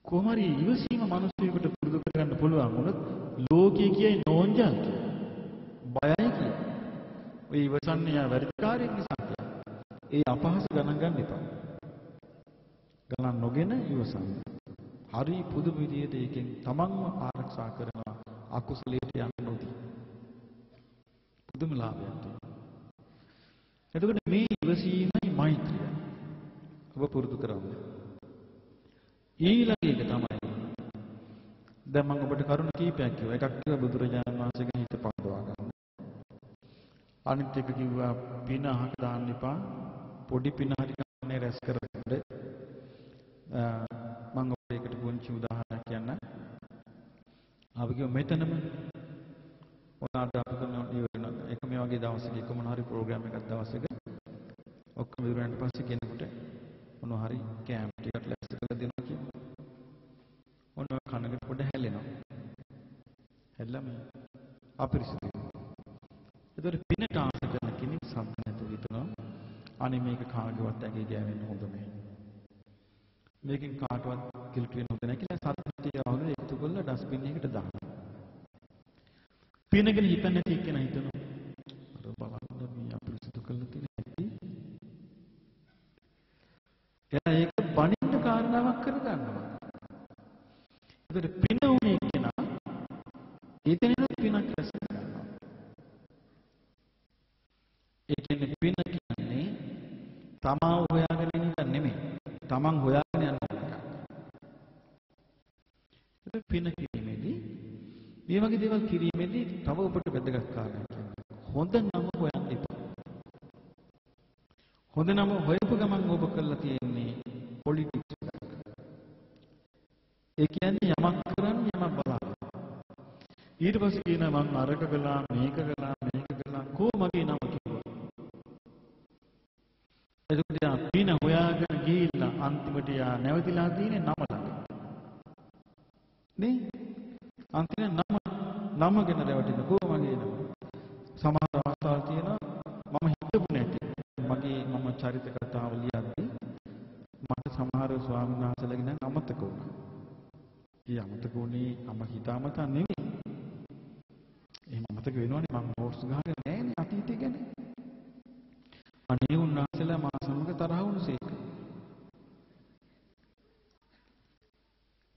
කොහොමරි ඉවසීම මිනිස්සුන්ට පුරුදු කරගන්න පුළුවන් වුණොත් ලෝකයේ කියයි නෝන්ජල් බයයි කිය. ඔය ඉවසන්නේ යා වැඩිකාරයෙක් නිසා. ඒ අපහාස ගණන් ගන්න එපා. ගණන් නොගෙන ඉවසන්න. හරි පුදුම විදියට ඒකෙන් තමන්ව ආරක්ෂා කරනවා අකුසලයට යන්න නොදී. පුදුම ලාභයක් තියෙනවා. එතකොට මේ ඉවසීමයි මෛත්‍රිය. ඔබ පුරුදු කරන්න. ඊළඟ එක තමයි දැන් මම ඔබට කරුණ කීපයක් කිව්වා. එකක් කිව්වා බුදුරජාණන් වහන්සේගේ හිත පහදවා ගන්න. අනිත් එක කිව්වා පින අහක දාන්න එපා. පොඩි පින හරි කන්නේ රැස් කරගන්න. මම ඔබට පුංචි උදාහරණයක් කියන්න. අපි කිව්ව මෙතනම මොනවාද අපි කරන ඉවරන එක මේ වගේ දවසක එක මොන හරි ප්‍රෝග්‍රෑම් එකක් දවසක ඔක්කොම ඉවරනට පස්සේ කෙනෙකුට මොන හරි කැම්ප් ටිකක් ලැස්ති කරලා දෙනවා කියමු. මොන කනකට පොඩ හැලෙනවා. හැල්ලම අපිරිසිදු. ඒතර පිනට ආස කරන කෙනෙක් සම්ප නැතුව හිතනවා අනේ මේක කාගේවත් ඇගේ ගෑවෙන්න හොඳ නැහැ. මේකෙන් කාටවත් කිල්ට් වෙන්න හොඳ නැහැ කියලා සත්‍යය අවුල එකතු කරලා ඩස්බින් එකකට දානවා. පිනගෙන හිතන්නේ නැති එක්කෙනා හිතනවා අර බලන්න මේ අපිරිසිදු කරලා තියෙන හැටි. එයා ඒක බණින්න කාරණාවක් කරගන්නවා. ඒතර පින උනේ එක්කෙනා එතනත් පිනක් රැස් කරගන්නවා. ඒ කියන්නේ පින කියන්නේ තමා හොයාගෙන ඉන්න එක නෙමෙයි. තමන් හොයාගෙන යන එක. ඒක පින කිරීමේදී මේ වගේ දේවල් කිරීමේදී තව ඔබට වැදගත් කාරණයක් කියනවා. හොඳ නම හොයන්න එපා. හොඳ නම හොයපු ගමන් ඔබ කරලා තියෙන්නේ පොලිටික්ස් එකක්. ඒ කියන්නේ යමක් කරන්න යමක් බලන්න. ඊට පස්සේ කියනවා මම අරක කළා මේක කළා කො මගේ නම කිව්වා. එතකොට යා පින හොයාගෙන ගිහිල්ලා අන්තිමට යා නැවතිලා තියෙන්නේ නම ළඟ. නම ගැන රැවටෙනකෝ මගේ නම. සමහර අවස්ථාවල් තියෙනවා මම හිතපු නැති මම චරිත කතාව ලියද්දී මට සමහර ස්වාමීන් වහන්සේලාගේ නම් අමතක වුණා. ඒ අමතක වුණේ හිතාමතා නෙමෙයි. එහෙම අමතක වෙනවනේ මම නෝට්ස් ගහගෙන නැහැනේ අතීතය ගැන. අනේ උන්වහන්සේලා මා සමග තරහ වුණසේක.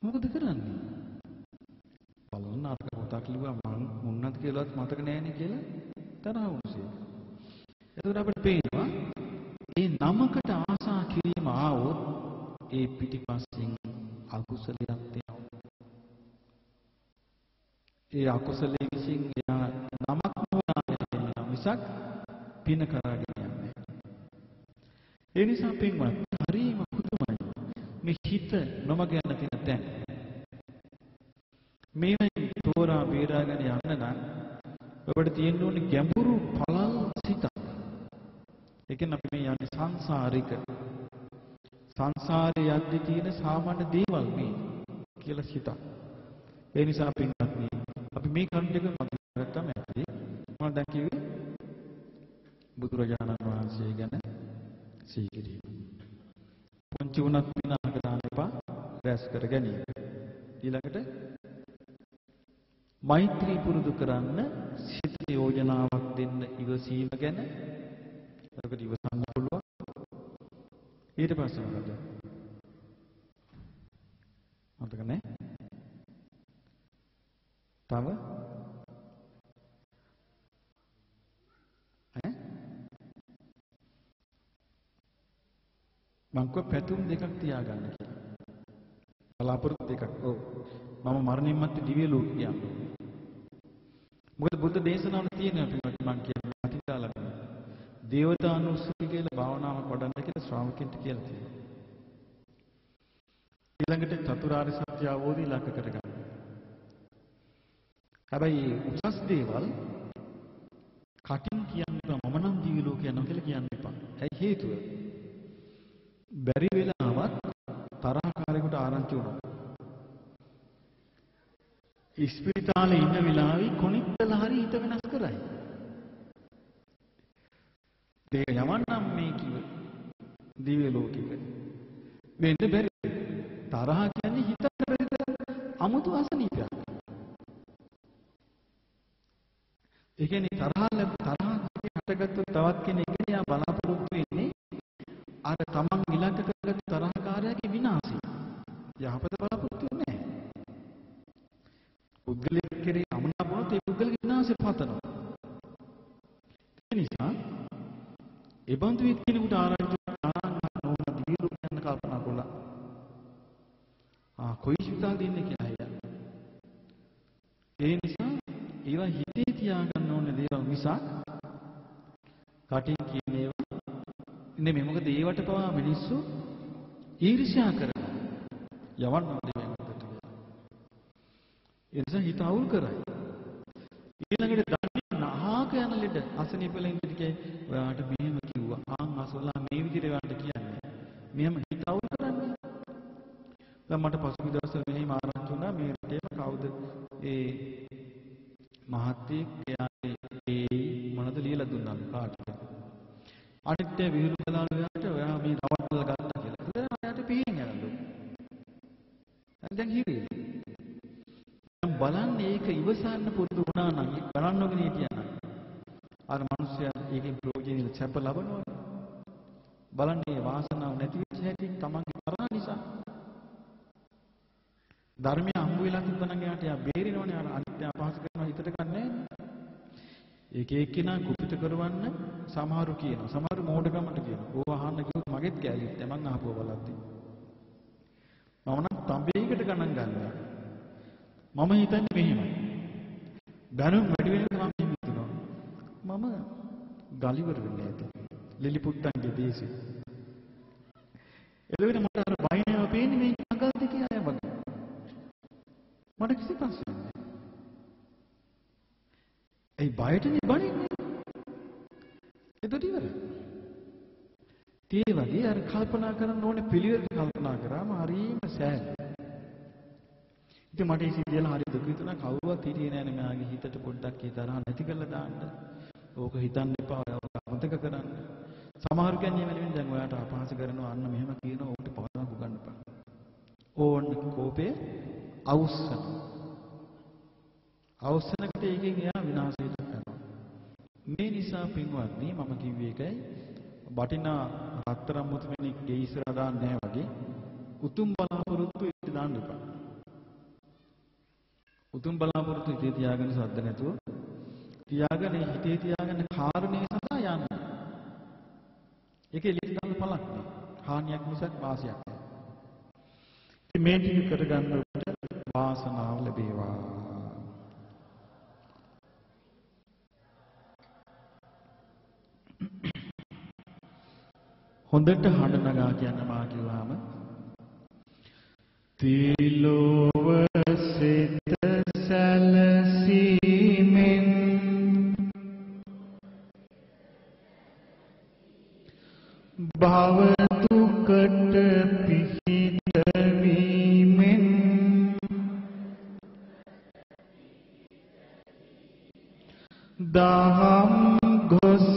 මොකද කරන්නේ? බලන්න අර පොතක් ලිව්වා මං උන්නත් කියලාත් මතක නැහැනේ කියලා තරහ වුණසේක. එතකොට අපිට පේනවා ඒ නමකට ආසා කිරීම ආවොත් ඒ පිටිපස්සෙන් අකුසලයක් තියෙනවා. ඒ අකුසලයේ විසින් එයා නමක් නොවන මිසක් පින කරාගෙන යන්නේ. ඒ නිසා පින්වත් හරිම පුදුමයි. මේ හිත නොමග යන තියෙන තැන. මේවෙන් තෝරා බේරාගෙන යන්න නම් ඔබට තියෙන්න ඕනේ ගැඹුරු පළල් සිතක්. ඒ කියන්නේ අපි මේ යන්නේ සංසාරේ යද්දී තියෙන සාමාන්‍ය දේවල් මේ කියලා සිතක්. ඒ නිසා පින්වත්නි අපි මේ කරුණ දෙක මතක ගත්තම ඇති. මම දැන් කිව්වේ බුදුරජාණන් වහන්සේ ගැන සිහි කිරීම. පුංචි උනත් විනාක දාන්න එපා රැස් කර ගැනීම. ඊළඟට මෛත්‍රී පුරුදු කරන්න සිත යෝජනාවක් දෙන්න ඉවසීම ගැන. ඒකට ඉවසන්න පුළුවන්. ඊට පස්සේ මොකද? මතක නැහැ. තව මං කව පැතුම් දෙකක් තියාගන්න කියලා. බලාපොරොත්තු දෙකක්. ඔව්. මම මරණින් මත්තේ දිව්‍ය ලෝක කියන්නේ. මොකද බුද්ධ දේශනාවල තියෙන අපි මං කියන්නේ අතිකාලම. දේවතානුස්සති කියලා භාවනාවක් වඩන්න කියලා ශ්‍රාවකෙන්ට කියලා තියෙනවා. ඊළඟට චතුරාර්ය සත්‍ය අවබෝධය ඉලක්ක කරගන්න. හැබැයි උසස් දේවල් කටින් කියන්න එපා. මම නම් දිව්‍ය ලෝක යනවා කියලා කියන්න එපා. ඇයි හේතුව? බැරි වෙලාවත් තරහකාරයෙකුට ආරංචි වුණා. ඉස්පිරිතාලේ ඉන්න වෙලාවේ කොනිට්ටලා හරි හිත වෙනස් කරයි. ඒක යවන්නම් මේ කිව්ව දිව්‍ය ලෝකෙක. වෙන්න බැරි. තරහ කියන්නේ හිතන්න බැරිද? අමුතු අසනීපයක්. ඒ කියන්නේ තරහ හටගත්තු තවත් කෙනෙක් යා බලාපොරොත්තු වෙන්නේ අර තමන් ඉලක්ක කරගත්තු තරහකාරයාගේ විනාශය. යහපත බලාපොරොත්තු වෙන්නේ නැහැ. පුද්ගලයෙක් කෙරේ අමනාප වුණොත් ඒ පුද්ගලගේ විනාශය පතනවා. ඒ නිසා ඒ බඳු කෙනෙකුට ආරංචි නොවන දිවි ලෝක යන කල්පනා කළා. කොයි සිතාද ඉන්නේ කියලා අයියා. ඒ නිසා ඒවා හිතේ තියාගන්න ඕනේ දේවල් මිසක් කටින් කියන ඒවා නෙමෙයි. මොකද ඒවට පවා මිනිස්සු ඊර්ෂ්‍යා කරනවා. යවන්න දෙවියන්ට. ඒ නිසා හිත අවුල් කරයි. ඊළඟට දන්නේ නහාක යන ලෙඩ අසනීපල ඉඳිකේ ඔයාට මෙහෙම කිව්වා. අසවලා මේ විදිහට ඔයාට කියන්නේ. මෙහෙම හිත අවුල් කරන්නේ. දැන් මට පසුගිය දවස්වල මෙහෙම ආරංචි වුණා මේ රටේම කවුද ඒ මහත්තයෙක් එයාගේ ඒ මොනවද ලියලා දුන්නා කාටද? අනිත් විහිළු කළා ඔයා මේ නවත්තලා ගත්තා කියලා. ඒක එයාට පිහින් යනලු. දැන් හිරේ. දැන් බලන්න ඒක ඉවසන්න පුරුදු වුණා නම් බලන්න ඕනේ හිටියා නම් අර මිනිස්සයා ඒකෙන් ප්‍රයෝජනෙ සැප ලබනවා. බලන්න මේ වාසනාව නැති වෙච්ච හැටි තමන්ගේ තරහ නිසා. ධර්මය හම්බ වෙලා තිබ්බනම් එයාට එයා බේරිනවනේ. අර අනිත්‍ය අපහාස කරනවා හිතට ගන්නෑ. ඒක එක්කිනා කුපිත කරවන්න සමහරු කියනවා. සමහරු මෝඩකමට කියනවා. ඕව අහන්න කිව්වොත් මගෙත් කෑලිත් මං අහපුව බලද්දී. මම නම් තඹේකට ගණන් ගන්නවා. මම හිතන්නේ මෙහෙමයි. දැනුම් වැඩි වෙනකොට මම හිතනවා. මම ගලිවර වෙන්නේ නැත. ලිලිපුත්තන්ගේ දේශේ. එළවෙන මට අර බයිනව පේන්නේ මේ අඟල් දෙකේ අය වගේ. මට කිසි ප්‍රශ්නයක් නැහැ. ඒ බයටනේ බණින්නේ. එතකොට ඉවරයි. ඒ වගේ අර කල්පනා කරන්න ඕනේ පිළිවෙලට කල්පනා කරාම හරියම සෑහල. ඉතින් මට මේ සිද්ධියල හරි දුක හිතුණා. කවුරුවත් හිටියේ නෑනේ මෙයාගේ හිතට පොඩ්ඩක් ඒ තරහ නැති කරලා දාන්න. ඕක හිතන්න එපා. ඔයාව අමතක කරන්න. සමහරු කියන්නේ මෙන්න දැන් ඔයාට අපහාස කරනවා අන්න මෙහෙම කියනවා ඕකට පවරක් උගන්න එපා. ඕන්න කෝපේ අවුස්සන. අවුස්සනකට ඒකෙන් එයා විනාශයට යනවා. මේ නිසා පින්වත්නි මම කිව්වේ එකයි වටිනා රත්තරන් මුතුමැණික් ගේ ඉස්සරහ දාන්නේ නැහැ වගේ උතුම් බලාපොරොත්තු ඉති දාන්න එපා. උතුම් බලාපොරොත්තු හිතේ තියාගෙන සද්ද නැතුව තියාගෙන හිතේ තියාගෙන කාරණේ සඳහා යන්න. ඒකේ ලියන පළක් නෑ. හානියක් මිසක් වාසියක් නෑ. ඉතින් මේ ටික කරගන්නකොට වාසනාව ලැබේවා. හොඳට හඬ නගා කියන්න මා කිව්වාම තිලෝව සිත සැලසීමෙන් භව දුකට පිහිට වීමෙන් දහම් ගොස්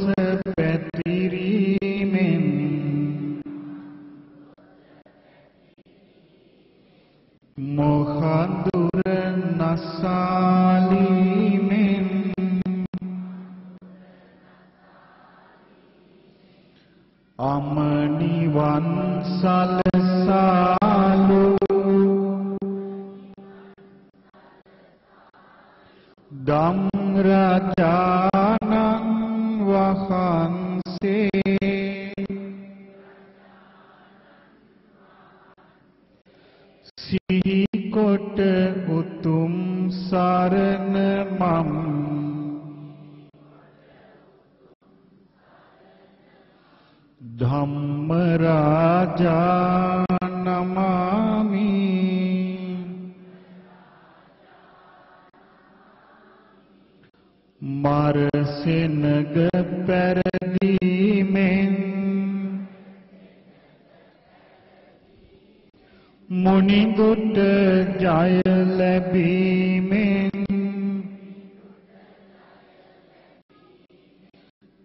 පැතිරීමෙන් මොහඳුර නසාලීමෙන් අමනිවන් සලසාලු දම් රජාණන් වහන්සේ සිහි කොට උතුම් සරණ මම් ධම්ම රාජා නමාමි. මරසෙනග පැරදීමෙන් මුනිදුට ජය ලැබීමෙන්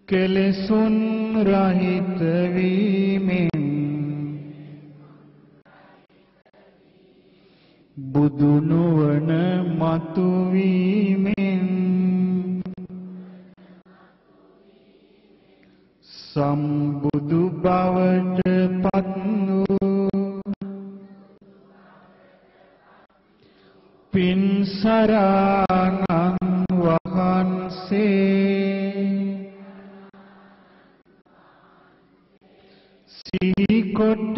කෙලෙසුන් රහිත වීමෙන් බුදු නුවණ මතු වීමෙන් සම්බුදු බවට පත් වූ පින්සරණන් වහන්සේ සිහි කොට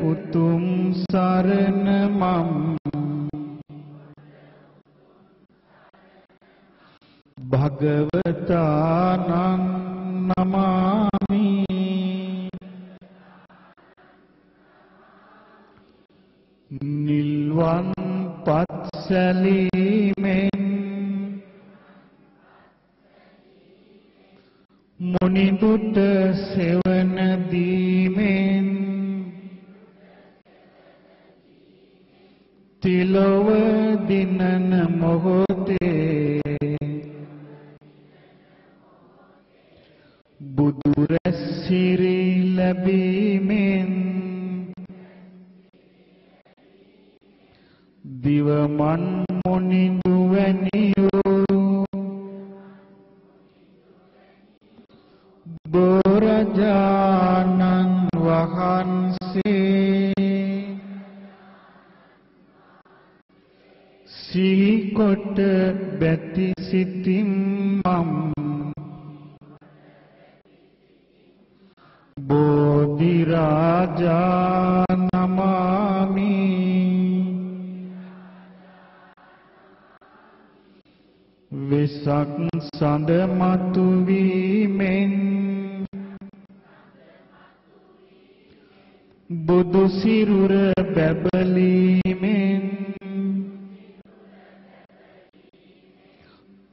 උතුම් සරණ මම් භගවතානං නමාමි. නිල්වන් පත්සැලීමෙන් මුනිදුට සෙවන දීමෙන් තිලොව දිනන මොහොතේ බුදු රැස්සිරි ලැබීමෙන් දිවමන් මුනිදු වැනියෝ බෝරජාණන් වහන්සේ සිහි කොට බැති සිතින් මම් බෝධි රාජා නමාමි. වෙසක් සඳ මතු වීමෙන් බුදු සිරුර බැබලීමෙන්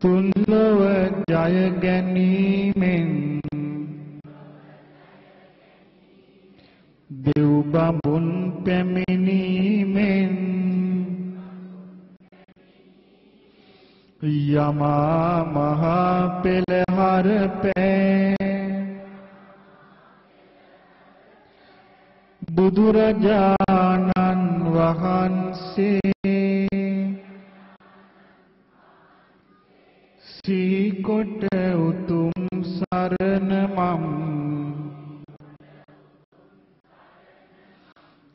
තුන්ලොව ජය ගැනීමෙන් දෙව් බඹුන් පැමිණීමෙන් යමා මහා පෙළහර පෑ බුදුරජාණන් වහන්සේ සීකොට උතුම් සරණ මම්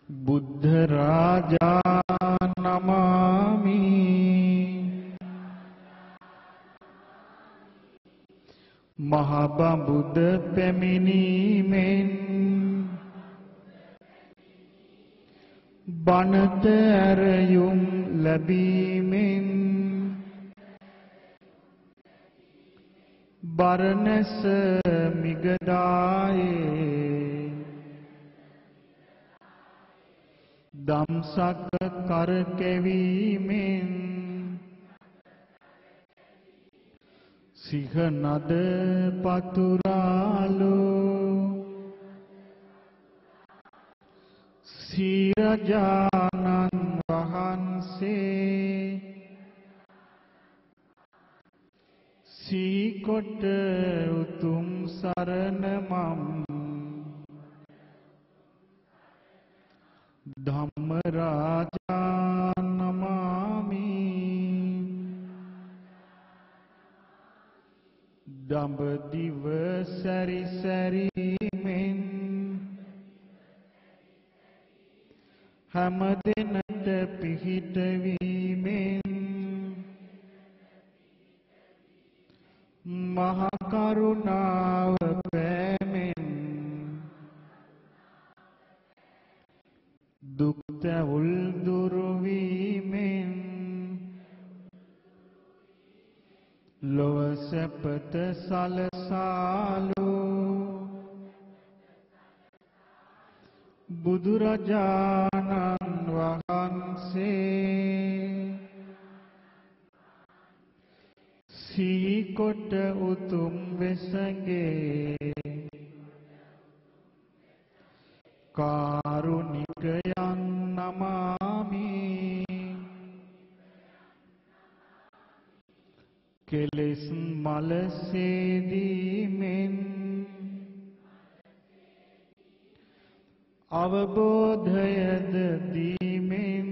බුද්ධ රාජා නමාමි මහ බඹුද පැමිණීමෙන් බණත ඇරයුම් ලැබීමෙන් බරණැස මිගදායේ දම්සක කරකැවීමෙන් සිහනද පතුරාලෝ සීරජානන් වහන්සේ සීකොට උතුම් සරණ මම් ධම්ම රාජා නමාමි දඹදිව සැරි සැරීමෙන් හැම දිනට පිහිට වීමෙන් මහ කරුණාව පෑමෙන් දුක් තැවුල් දුරු වීමෙන් ලොව සැපත සලසාලෝ බුදුරජාණන් වහන්සේ සීකොට උතුම් වෙසගේ කාරුණිකයන් නමාමි කෙලෙස් මල සේදීමෙන් අවබෝධයද දීමෙන්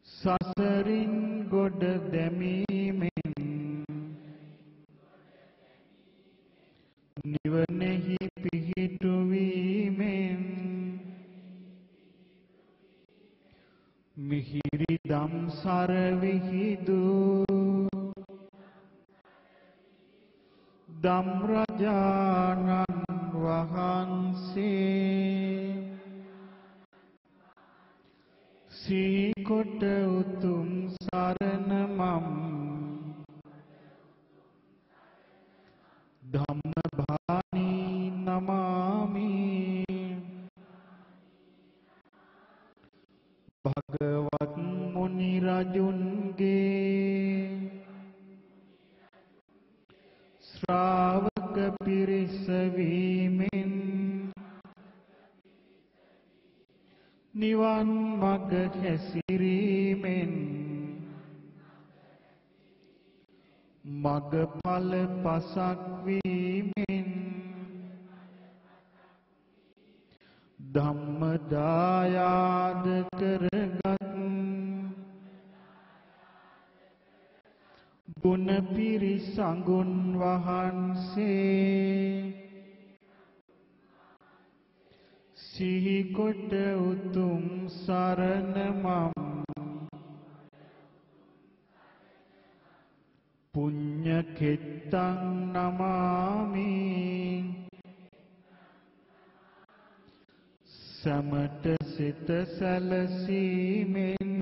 සසරින් ගොඩ දැමීමෙන් නිවනෙහි පිහිටුවීමෙන් මිහිරි දම්සර විහිදු දම් රජාණන් වහන්සේ සීකොට උතුම් සරණ මම් ධම්මභානී නමාමි භගවත් මුනි රජුන්ගේ ශ්‍රාවක පිරිස වීමෙන් නිවන් මඟ හැසිරීමෙන් මගඵල පසක් වීමෙන් ධම්ම දායාද කරගත් ගුණ පිරිසඟුන් වහන්සේ සිහිකොට උතුම් සරණ මම් පුඤ්ඤ කෙත්තං නමාමි සමට සිත සැලසීමෙන්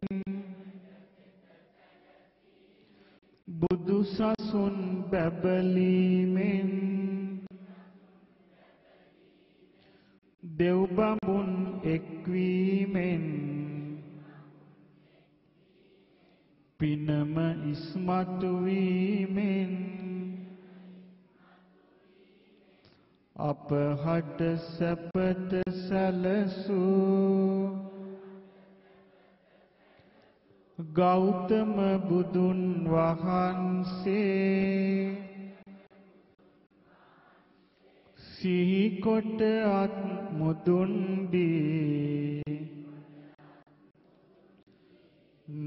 බුදු සසුන් බැබලීමෙන් දෙව් බඹුන් එක්වීමෙන් පිනම ඉස්මතු වීමෙන් අපහට සැපත සැලසූ ගෞතම බුදුන් වහන්සේ සිහි කොට අත් මුදුන් දී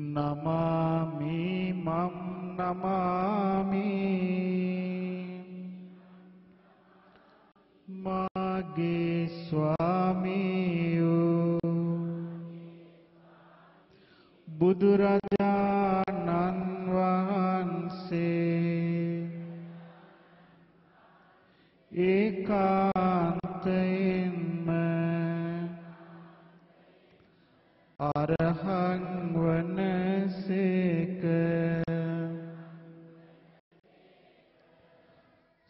නමාමි මම් නමාමි මාගේ ස්වාමියෝ බුදුරජාණන් වහන්සේ ඒකාන්තයෙන්ම අරහං වනසේක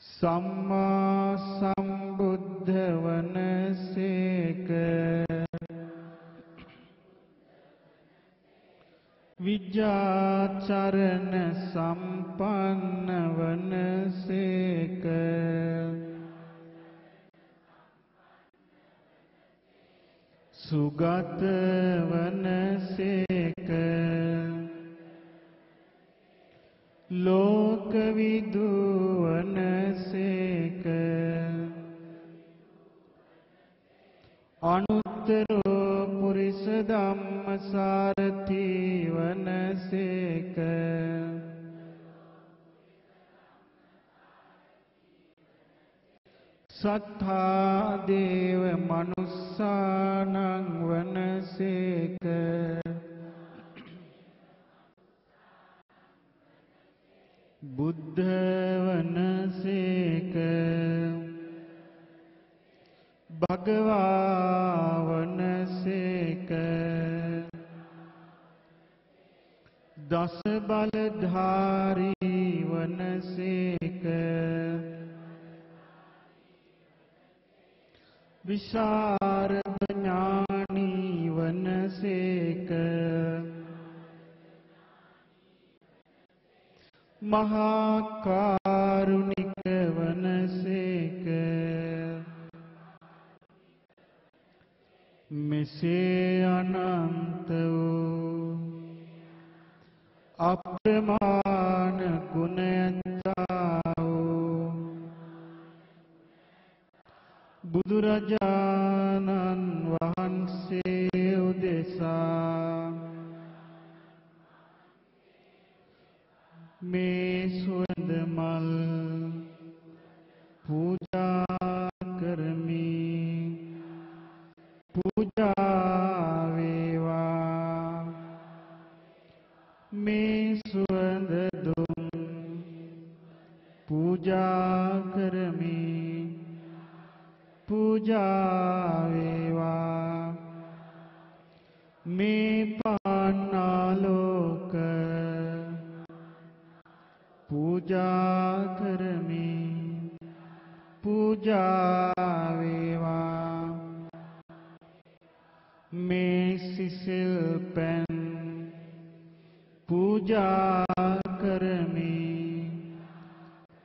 සම්මා සම්බුද්ධ වනසේක විජ්ජාචරණ සම්පන්න වනසේක සුගත වනසේක ලෝකවිදු වනසේක අනුත්තර පුරිස ධම්මසාරති වනසේක සත්තා දේව මනුස්සානං වනසේක බුද්ධ වනසේක භගවා වනසේක දස බලධාරී වනසේක විශාරද ඥානී වනසේක මහා කාරුණික වනසේක මෙසේ අනන්ත වූ අප්‍රමාණ ගුණයතා වූ බුදුරජාණන් වහන්සේ උදෙසා මේ සුවඳ මල් පූජා කරමි පූජා වේවා මේ සුවඳ දුම් පූජා කරමි පූජා වේවා මේ පානාලෝක පූජා කරමි පූජා වේවා මේ සිසිල් පැන් පූජා කරමි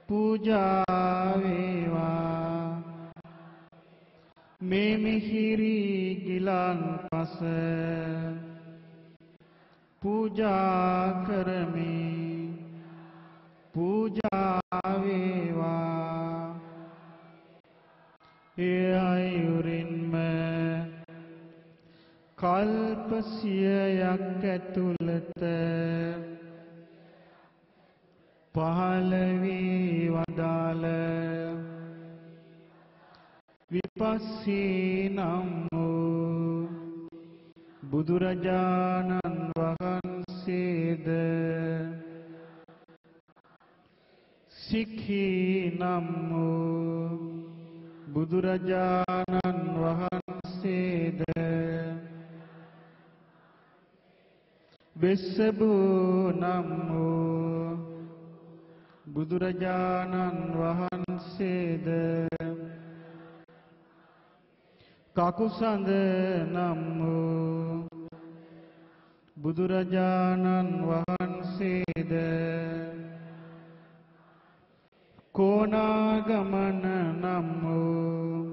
පූජා වේවා මේ මිහිරි ගිලන් පස පූජා කරමි පූජා වේවා ඒ අයුරින්ම කල්ප සියයක් ඇතුළත පහළ වී වදාළ විපස්සී නම් වූ බුදුරජාණන් වහන්සේද සික්ඛී නම් වූ බුදුරජාණන් වහන්සේද වෙස්සබූ නම් වූ බුදුරජාණන් වහන්සේද කකුසඳ නම් වූ බුදුරජාණන් වහන්සේද කොණාගමන නම් වූ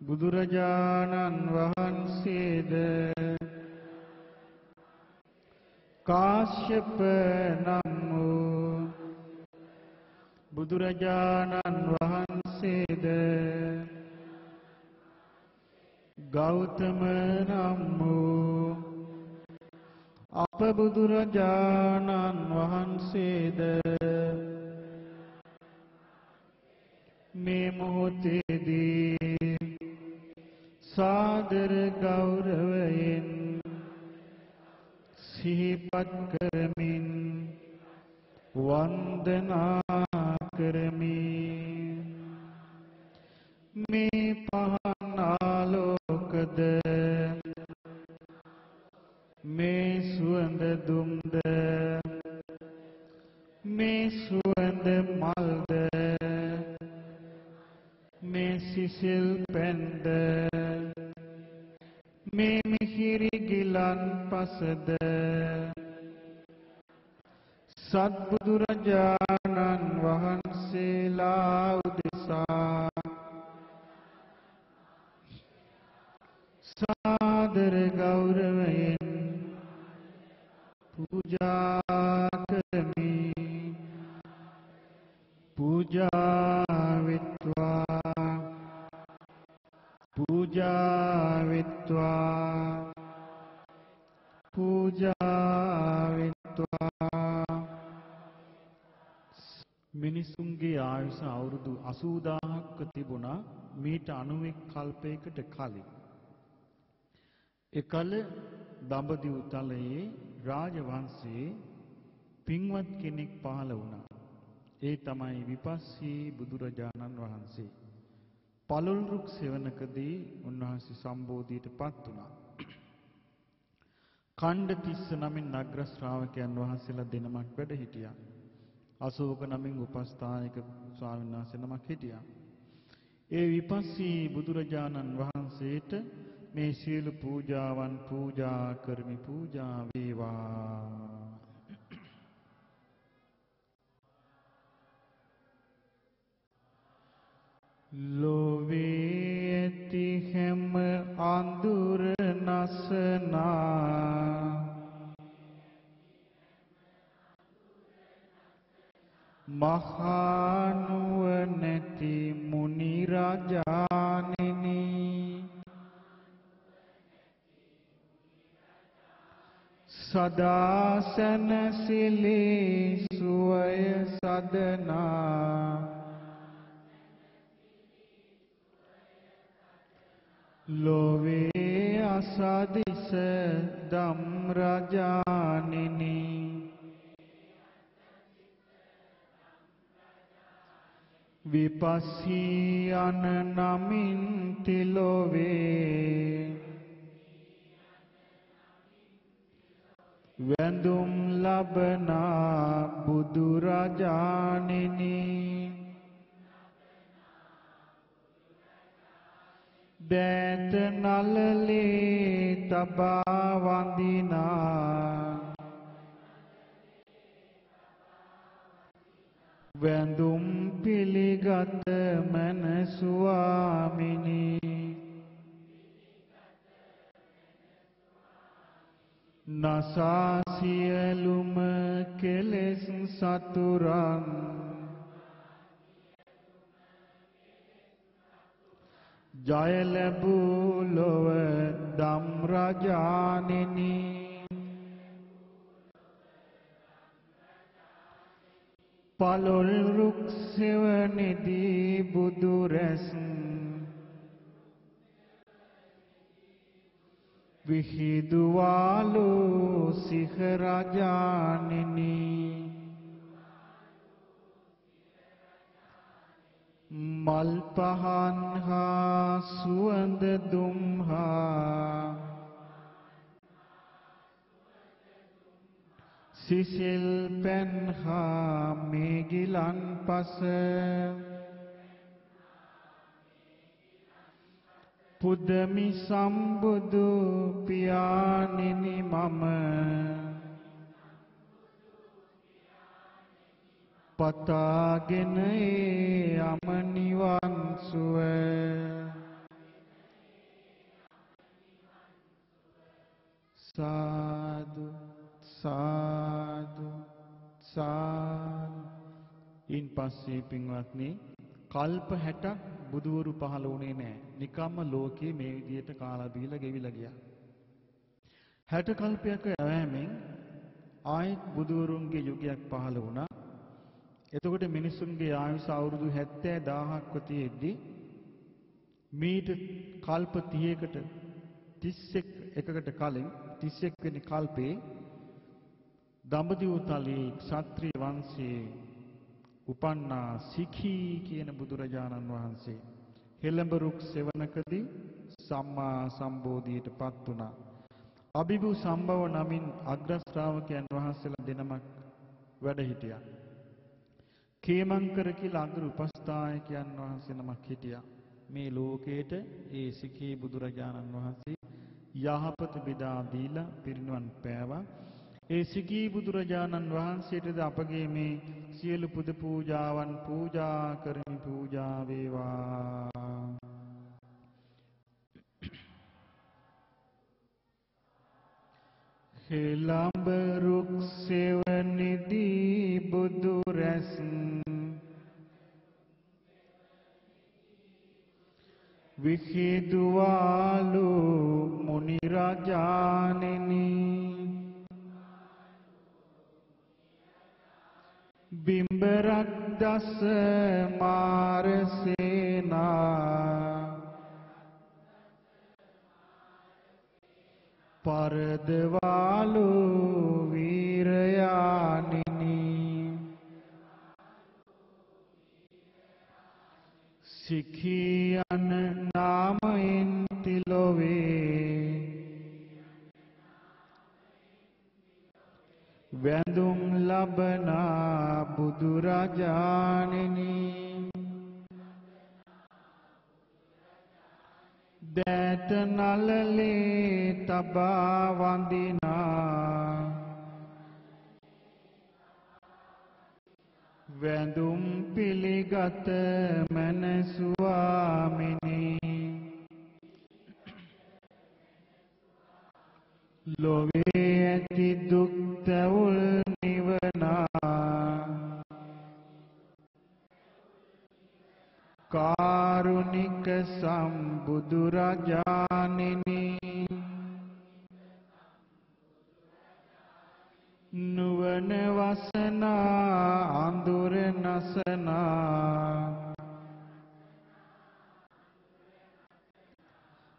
බුදුරජාණන් වහන්සේද කාශ්‍යප නම් වූ බුදුරජාණන් වහන්සේද ගෞතම නම් වූ අප බුදුරජාණන් වහන්සේද මේ මොහොතේදී සාදර ගෞරවයෙන් සිහිපත් කරමින් වන්දනා කරමි. මේ පහන් ආලෝකද මේ සුවඳ දුම්ද මේ සුවඳ මල්ද මේ සිසිල් පැන්ද මේ මිහිරි ගිලන් පසද සත්බුදුරජාණන් වහන්සේලා උදෙසා සාදර ගෞරවයෙන් පූජා කරමි. පූජා විත්වා පූජා විත්වා පූජා විත්වා. මිනිසුන්ගේ ආයුෂ අවුරුදු 80000ක තිබුණා මීට 91 කල්පයකට කලින්. එකල දඹදිව තලයේ රාජවංශයේ පින්වත් කෙනෙක් පහළ වුණා. ඒ තමයි විපස්සී බුදුරජාණන් වහන්සේ. පළල් රුක් සෙවණකදී උන්වහන්සේ සම්බෝධියටපත් වුණා. ඛණ්ඩතිස්ස නමින් නග්‍ර ශ්‍රාවකයන් වහන්සේලා දෙනමක් වැඩ හිටියා. අශෝක නමින් උපස්ථායක ස්වාමීන් වහන්සේ නමක් හිටියා. ඒ විපස්සී බුදුරජාණන් වහන්සේට මේ සියලු පූජාවන් පූජා කරමි. පූජා වේවා. ලෝවේ ඇති හැම අඳුර නසනා මහා නුවණැති මුනි රාජාණෙනි සදා සැනසෙලි සුවය සදනා ලෝවේ අසදිස දම් රාජාණෙනි විපස්සී අන නමින් තිලෝවේ වැඳුම් ලබනා බුදු රාජාණෙනි දෑත නලලේ තබා වඳිනා වැඳුම් පිළිගත මන ස්වාමිනී නසා සියලුම කෙලෙස් සතුරන් ජය ලැබූ ලොව දම් රාජාණෙනි පළොල් රුක් සෙවණෙදී බුදු රැස් විහිදුවාලෝ සිහ රාජාණෙනි මල් පහන් හා සුවඳ දුම්හා සිසිල් පැන් හා මේගිලන් පස පුදමි සම්බුදු පියාණෙනි මම පතාගෙන යම නිවන් සුව සාදු සාදු සාදු. ඉන් පස්සේ පින්වත්නි කල්ප 60ක් බුදුවරු පහළ වුණේ නැහැ. නිකම්ම ලෝකේ මේ විදිහට කාලා බීලා ගෙවිලා ගියා. 60 කල්පයක යෑමෙන් ආයෙත් බුදුවරුන්ගේ යුගයක් පහළ වුණා. එතකොට මිනිසුන්ගේ ආයුෂ අවුරුදු 70000ක්ව තියෙද්දි මීට කල්ප 30කට 31කට කලින් 31 වෙනි කල්පේ දඹදිව තලයේ ක්ෂත්‍රිය වංශයේ උපන්නා සිඛී කියන බුදුරජාණන් වහන්සේ හෙළඹ රුක් සෙවණකදී සම්මා සම්බෝධියටපත් වුණා. අභිභු සම්භව නමින් අග්‍ර ශ්‍රාවකයන් වහන්සේලා දෙනමක් වැඩ හිටියා. කේමංකර කියලා අග්‍ර උපස්ථායකයන් වහන්සේ නමක් හිටියා. මේ ලෝකේට ඒ සිඛී බුදුරජාණන් වහන්සේ යහපත බෙදා දීලා පිරිනුවන් පෑවා. ඒ සිඛී බුදුරජාණන් වහන්සේටද අපගේ මේ සියලු පුද පූජාවන් පූජා කරමි. පූජා වේවා. හෙළඹ රුක් සෙවණේදී බුදු රැස් විහිදුවාලු මුනි රාජානෙනි බිම්බරක් දස මාරසේනා පරදවාලු වීරයානිනි සිඛියන නාමයෙන් තිලොවේ වැඳුම් ලබනා බුදුරජාණෙනි දෑත නලලේ තබා වඳිනා වැඳුම් පිළිගත මන ස්වාමිනි ලොවේ ඇති දුක් තැවුල් නිවනා කාරුණික සම්බුදුරජාණෙනි නුවණ වසනා අඳුර නසනා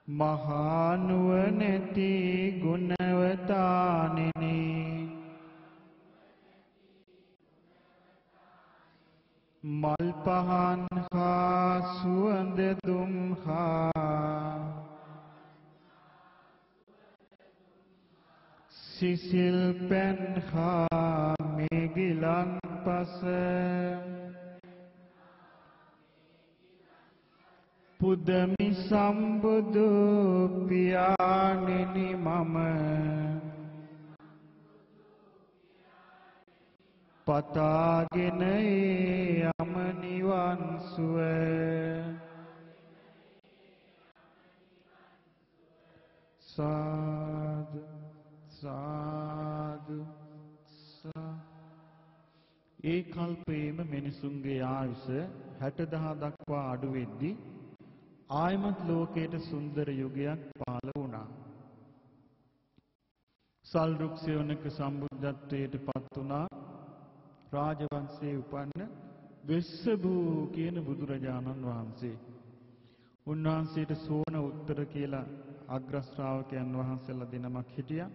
මහා නුවණැති ගුණවතාණෙනි මල් පහන් හා සුවඳ දුම් හා සිසිල් පැන් හා මේගිලන් පස පුදමි සම්බුදු පියාණෙනි මම පතාගෙන යම නිවන් සුව සාදු සාදු ඒ කල්පයේම මිනිසුන්ගේ ආයුෂ 60000 දක්වා අඩු වෙද්දී ආයමත් ලෝකයට සුන්දර යුගයක් පහළ වුණා. සල්රුක් සෙවණක සම්බුද්ධත්වයට පත් වුණා. රාජවංශයේ උපන්න වෙස්සභූ කියන බුදුරජාණන් වහන්සේ. උන්වහන්සේට සෝන උත්තර කියලා අග්‍ර ශ්‍රාවකයන් වහන්සේලා දෙනමක් හිටියා.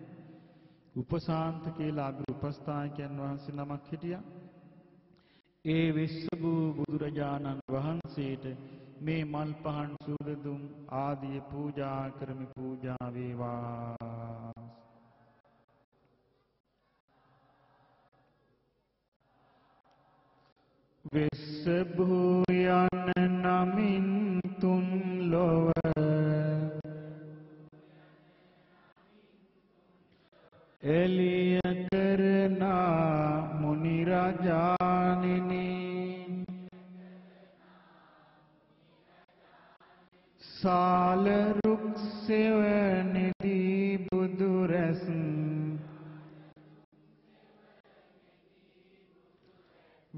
උපසාන්ත කියලා අග්‍ර උපස්ථායකයන් වහන්සේ නමක් හිටියා. ඒ වෙස්සභූ බුදුරජාණන් වහන්සේට මේ මල් පහන් සූදදුම් ආදී පූජා කරමි. පූජා වේවා. වෙස්සභූ යන නමින් තුන් ලොව එළිය කරනා මුනි රාජාණෙනි සාල රුක් සෙවණේදී බුදු රැස්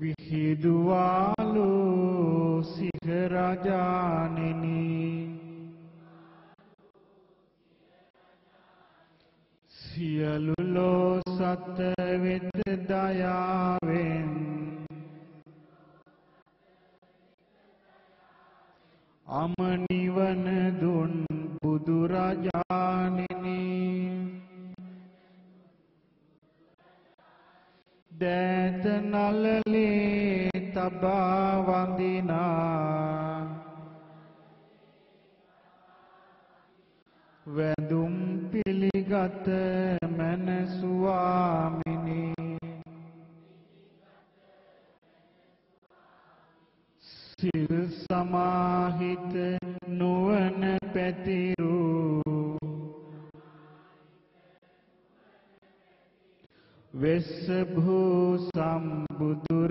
විහිදුවාලු සිහරජාණෙනි සියලු ලෝ සත වෙත දයාවෙන් අමනිවන දුන් බුදුරජාණෙනි දෑත නළලේ තබා වඳිනා වැඳුම් පිළිගත මන ස්වාමිනි සිල් සමාහිත නුවණ පැතිරු වෙස්ස භූ සම්බුදුරජාණෙනි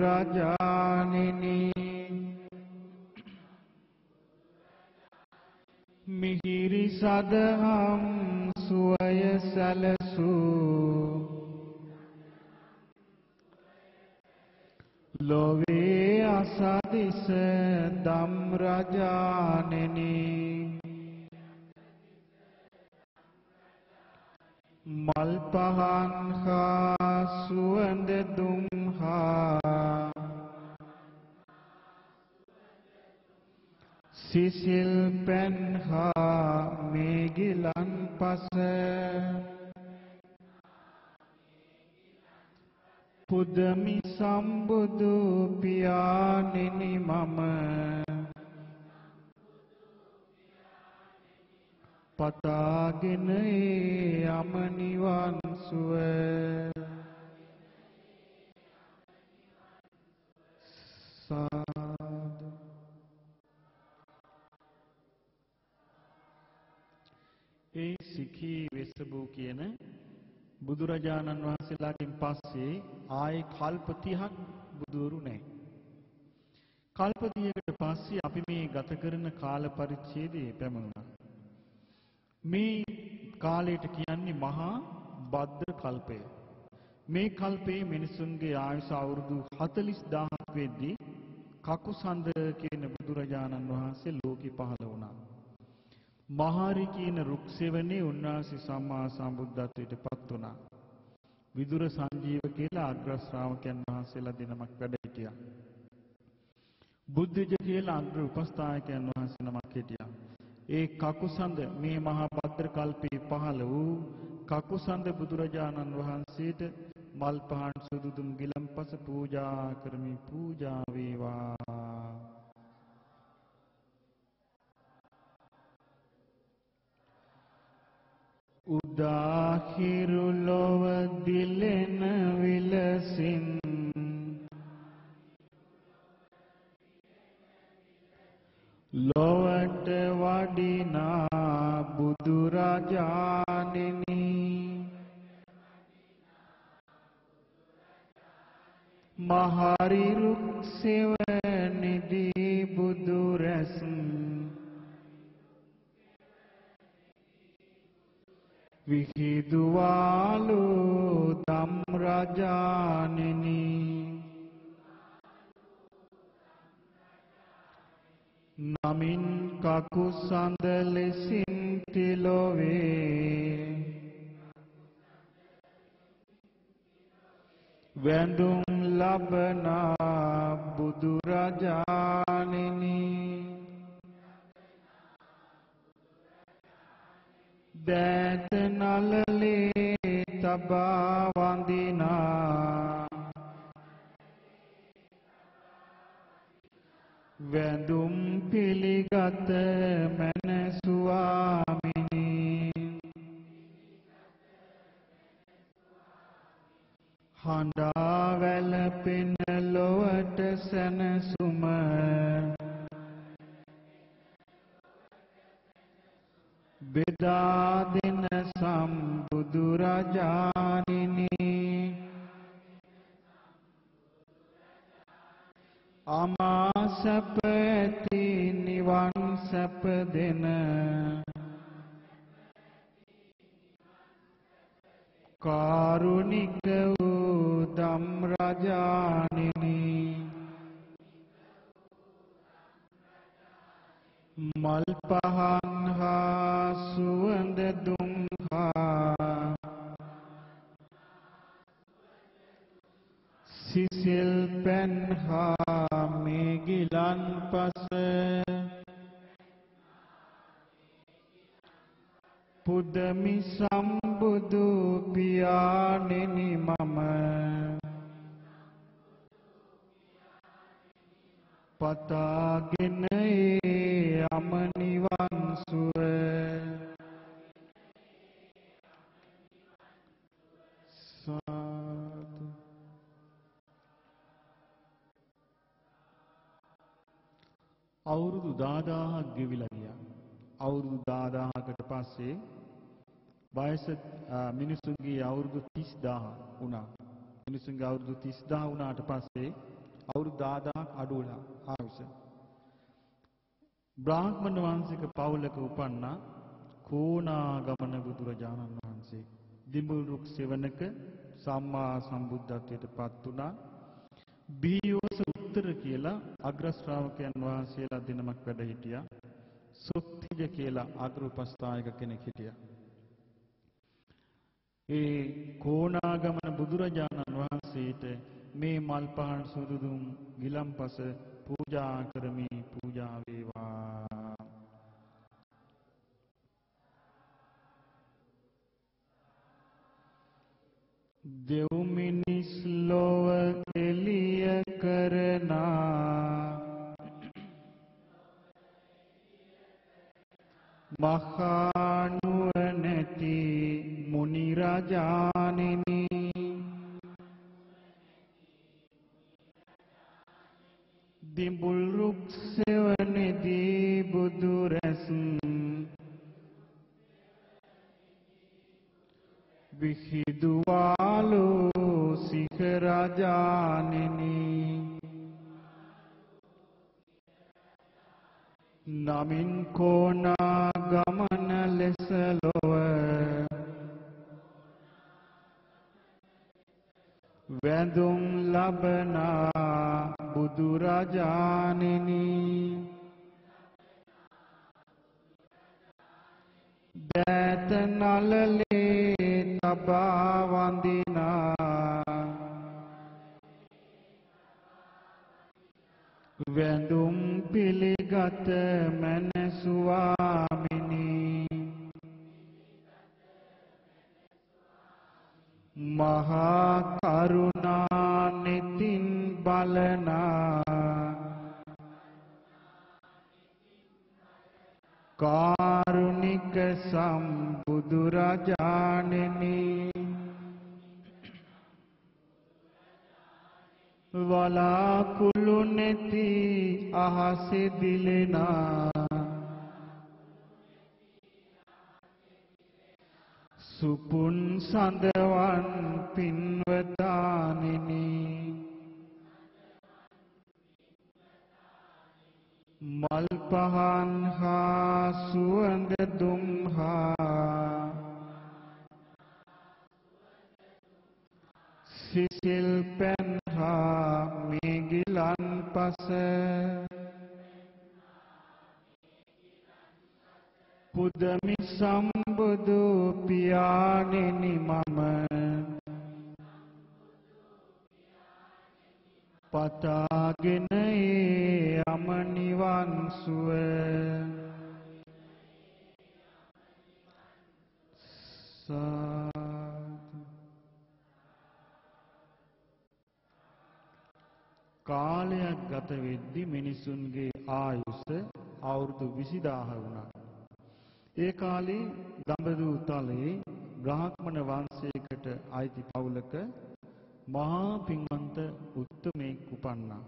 මිහිරි සදහම් සුවය සැලසූ ලොවේ අසදිස දම් රජාණෙනි මල් පහන් හා සුවඳ දුම් හා සිසිල් පැන් හා මේගිලන් පස පුදමි සම්බුදු පියාණෙනි මම පතාගෙන යම නිවන් සුව සාදු. ඒ සිඛී වෙස්සබූ කියන බුදුරජාණන් වහන්සේලාගෙන් පස්සේ ආයේ කල්ප 30ක් බුදුවරු නැහැ. කල්ප 30කට පස්සේ අපි මේ ගත කරන කාල පරිච්ඡේදයේ පැමුණා. මේ කාලයට කියන්නේ මහා භද්‍ර කල්පය. මේ කල්පයේ මිනිසුන්ගේ ආයුෂ අවුරුදු 40000ක් වෙද්දී කකුසඳ කියන බුදුරජාණන් වහන්සේ ලෝකෙ පහළ වුණා. මහාරි කියන රුක්සෙවණේ උන්වහන්සේ සම්මා සම්බුද්ධත්වයට පත් වුණා. විදුර සංජීව කියලා අග්‍ර ශ්‍රාවකයන් වහන්සේලා දෙනමක් වැඩ හිටියා. බුද්ධජ කියලා අග්‍ර උපස්ථායකයන් වහන්සේ නමක් හිටියා. ඒ කකුසඳ මේ මහා භද්‍ර කල්පේ පහළ වූ කකුසඳ බුදුරජාණන් වහන්සේට මල් පහන් සුදුදුම් ගිලම්පස පූජා කරමි. පූජා වේවා. උදාහිරු ලොව දිලෙන විලසින් ලොවට වඩිනා බුදුරජාණෙනි මහරි රුක්සෙවණේදී බුදු රැස් විහිදුවාලු ධම් රජාණෙනි නමින් කකුසඳ ලෙසින් තිලොවේ වැඳුම් ලබනා බුදුරජාණෙනි දෑත නළලේ තබා වඳිනා වැඳුම් පිළිගත මන ස්වාමිනි හඬා වැළපෙන ලොවට සැනසුම බෙදා දෙන සම්බුදුරජාණෙනි අමා සැප ඇති නිවන් සැප දෙන කාරුණික වූ ධම් රජාණෙනි මල් පහන් හා සුවඳ දුම් හා සිසිල් පැන් හා මේ ගිලන් පස පුදමි සම්බුදු පියාණෙනි මම පතාගෙන යම නිවන් සුව සාදු. අවුරුදු 10000ක් ගෙවිලා ගියා. අවුරුදු 10000කට පස්සේ වයස මිනිසුන්ගේ අවුරුදු 30000 වුණා. මිනිසුන්ගේ අවුරුදු 30000 වුණාට පස්සේ අවුරුදු 10000ක් අඩු වුණා ආයුෂ. බ්‍රාහ්මණ වංශික පවුලක උපන්නා කෝණාගමන බුදුරජාණන් වහන්සේ. දිඹුල් රුක් සෙවණක සම්මා සම්බුද්ධත්වයට පත් වුණා. බීවස උත්තර කියලා අග්‍ර ශ්‍රාවකයන් වහන්සේලා දිනමක් වැඩ හිටියා. සොත්තිජ කියලා අග්‍ර උපස්ථායක කෙනෙක් හිටියා. ඒ කෝණාගමන බුදුරජාණන් වහන්සේට මේ මල් පහන් සුදුදුම් ගිලම්පස පූජා කරමි පූජා වේවා. දෙව් මිනිස් ලොව එළිය කරනා මහා නුවණැති මුනි රාජාණෙනි දිඹුල් රුක් සෙවණේදී බුදු රැස් විහිදුවාලෝ සිඛ රාජාණෙනි නමින් කෝනා ගමන ලෙස ලොව වැඳුම් ලබනා බුදු රාජාණෙනි දෑත නලලේ තබා වඳිනා වැඳුම් පිළිගත මන ස්වාමිනි මහා කරුණා නිතින් බලනා කාරුණික සම්බුදු රාජාණෙනි වලාකුළු නැති අහසේ දිලෙනා සුපුන් සඳවන් පින්වතානිනි මල් පහන් හා සුවඳ දුම් හා සිසිල් පැන් හා මේ ගිලන් පස පුදමි සම්බුදු පියාණෙනි මම පතාගෙන යම නිවන් සුව කාලයක් ගත වෙද්දී මිනිසුන්ගේ ආයුෂ අවුරුදු 20000 වුණා. ඒ කාලේ දඹදිව තලයේ බ්‍රාහ්මණ වංශයකට අයිති පවුලක මහා පින්වන්ත උත්තමෙක් උපන්නා.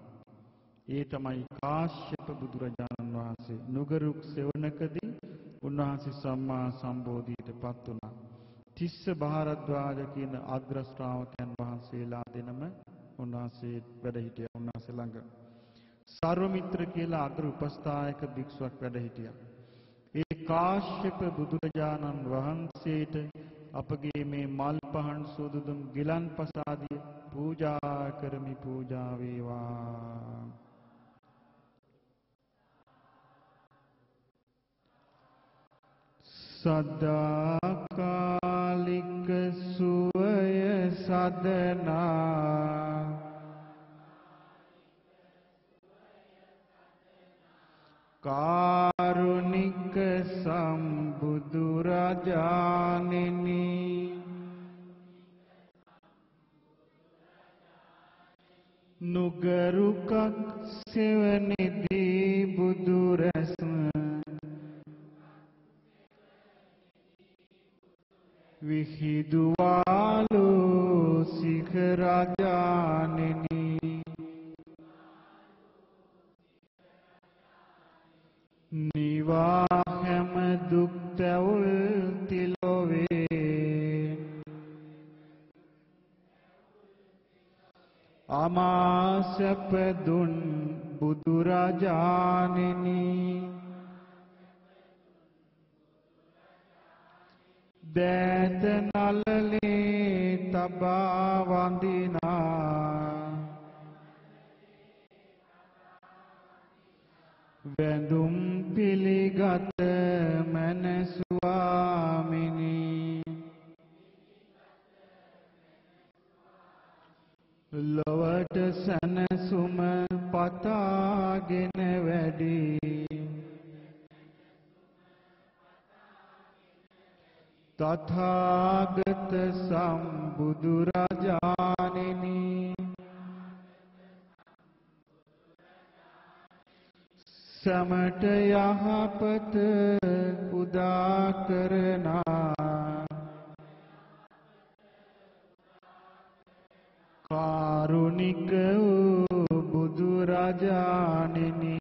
ඒ තමයි කාශ්‍යප බුදුරජාණන් වහන්සේ. නුගරුක් සෙවණකදී උන්වහන්සේ සම්මා සම්බෝධියට පත් වුණා. තිස්ස භාරද්වාජ කියන අග්‍ර ශ්‍රාවකයන් වහන්සේලා දෙනම උන්වහන්සේ වැඩ හිටියා. උන්වහන්සේ ළඟ සර්වමිත්‍ර කියලා අග්‍ර උපස්ථායක භික්ෂුවක් වැඩ හිටියා. ඒ කාශ්‍යප බුදුරජාණන් වහන්සේට අපගේ මේ මල් පහන් සුදුදුම් ගිලන් පසාදිය පූජා කරමි පූජා වේවා. සදාකාලික සුවය සදනා කාරුණික සම්බුදු රජාණෙනි නුගරුකක් සෙවණෙදී බුදු රැස් විහිදුවාලු සිඛ රජාණෙනි නිවා හැම දුක් තැවුල් තිලොවේ අමාසප දුන් බුදු රජාණෙනි දෑත නළලේ තබා වඳිනා වැඳුම් පිළිගත මන ස්වාමිනි ලොවට සැනසුම පතාගෙන වැඩි තථාගත සම්බුදු රජාණෙනි සමට යහපත උදා කරනා කාරුණික වූ බුදු රජාණෙනි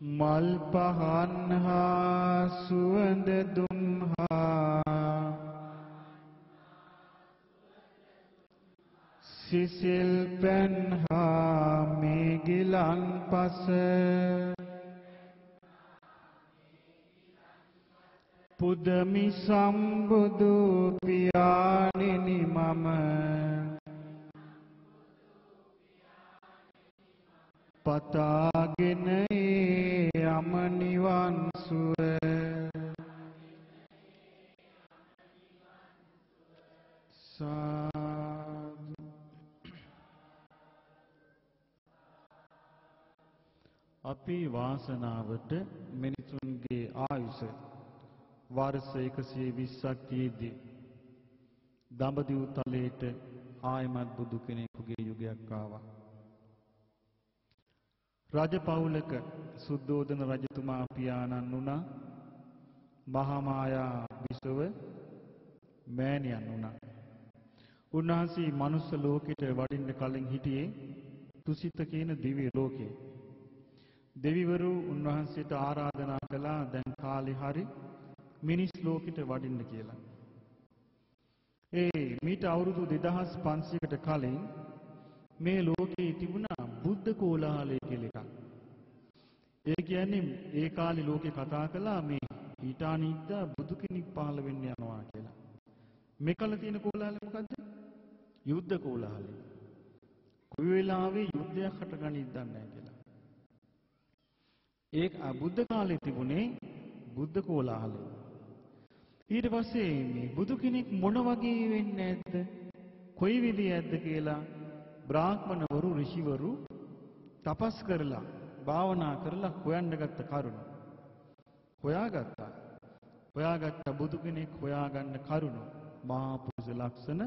මල් පහන් හා සුවඳ දුම් හා සිසිල් පැන් හා මේ ගිලන් පස පුදමි සම්බුදු පියාණෙනි මම පතාගෙන යම නිවන් සුව අපේ වාසනාවට මිනිසුන්ගේ ආයුෂ වර්ෂ 120ක් තියේදී දඹදිව් තලයට ආයමත් බුදු කෙනෙකුගේ යුගයක් ආවා. රජ පවුලක සුද්ධෝදන රජතුමා පියාණන් වුණා. මහා මායා විසව මෑණියන් වුණා. උන්වහන්සේ මනුස්ස ලෝකෙට වඩින්න කලින් හිටියේ තුසිත කියන දිව්‍ය ලෝකේ. දෙවිවරු උන්වහන්සේට ආරාධනා කළා දැන් කාලේ හරි මිනිස් ලෝකෙට වඩින්න කියලා. මීට අවුරුදු 2500කට කලින් මේ ලෝකේ තිබුණා බුද්ධ කෝලාහලය කියලා එකක්. ඒ කියන්නේ ඒ කාලේ ලෝකේ කතා කළා මේ ඊටානිද්දා බුදු කෙනෙක් පහළ වෙන්න යනවා කියලා. මේකල තියෙන කෝලාහලය මොකද්ද? යුද්ධ කෝලාහලය. කොයි වෙලාවෙ යුද්ධයක් හටගනින්ද දන්නේ නැහැ කියලා. ඒක බුද්ධ කාලේ තිබුණේ බුද්ධ කෝලාහලය. ඊට පස්සේ මේ බුදු කෙනෙක් මොන වගේ වෙන්නේ නැද්ද? කොයි විදියක්ද කියලා බ්‍රාහ්මණවරු ඍෂිවරු තපස් කරලා භාවනා කරලා හොයන්න ගත්ත කරුණ. හොයාගත්ත බුදු කෙනෙක් හොයාගන්න කරුණ මහා පුරුෂ ලක්ෂණ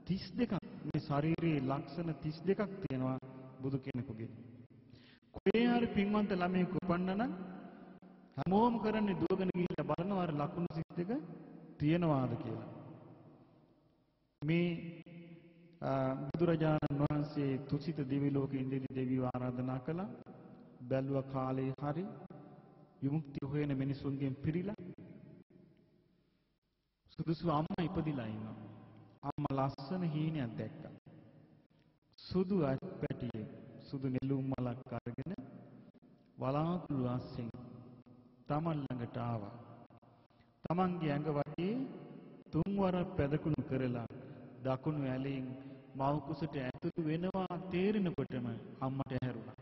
32ක් මේ ශරීරයේ ලක්ෂණ 32ක් තියෙනවා බුදු කෙනෙකුගේ. කොහේ හරි පින්වන්ත ළමයෙක් උපන්න නම් හැමෝම කරන්නේ දුවගෙන ගිහිල්ලා බලනවා අර ලකුණු 32 තියෙනවාද කියලා. මේ බුදුරජාණන් වහන්සේ තුසිත දිවි ලෝකේ ඉඳිදී දෙවියෝ ආරාධනා කළා. බැලුවා කාලේ හරි විමුක්තිය හොයන මිනිසුන්ගෙන් පිරීලා සුදුසු අම්මා ඉපදිලා ඉන්නවා. අම්මා ලස්සන හීනයක් දැක්කා. සුදු පැටියෙක් සුදු නෙළුම් මලක් අරගෙන වලාකුළු ආස්සෙන් තමන් ළඟට ආවා. තමන්ගේ ඇඟ වටේ තුන්වර පැදකුණු කරලා දකුණු ඇලෙන් මව් කුසට ඇතුළු වෙනවා තේරෙනකොටම අම්මට ඇහැරුණා.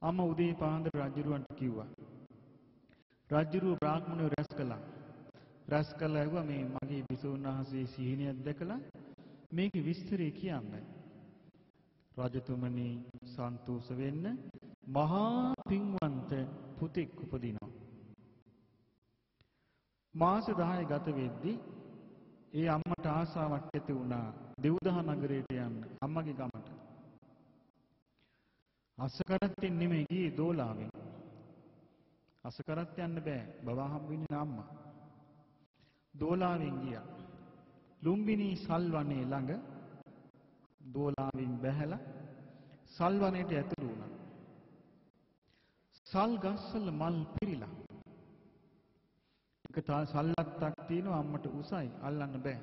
අම්මා උදේ පාන්දර රජුරවන්ට කිව්වා. රජුරුව බ්‍රාහ්මණයෝ රැස් කළා. රැස් කළා ඇහුවා මේ මගේ බිසෝන් වහන්සේ සිහිනයක් දැකලා මේකේ විස්තරය කියන්න. රජතුමනි සන්තෝෂ වෙන්න මහා පින්වන්ත පුතෙක් උපදිනවා. මාස 10 ගත වෙද්දී ඒ අම්මට ආසාවක් ඇති වුණා දෙව්දහ නගරයට යන්න අම්මගේ ගමට. අසකරත්තෙන් නෙමෙයි ගියේ දෝලාවෙන්. අසකරත් යන්න බෑ. බබා හම්බෙන්නේ අම්මා. දෝලාවෙන් ගියා. ලුම්බිනි සල්වනේ ළඟ දෝලාවෙන් බැහැලා සල්වනේට ඇතුළු වුණා. සල් ගස්වල මල් පිරීලා. එක සල්ලත්තක් තියෙනවා අම්මට උසයි අල්ලන්න බෑ.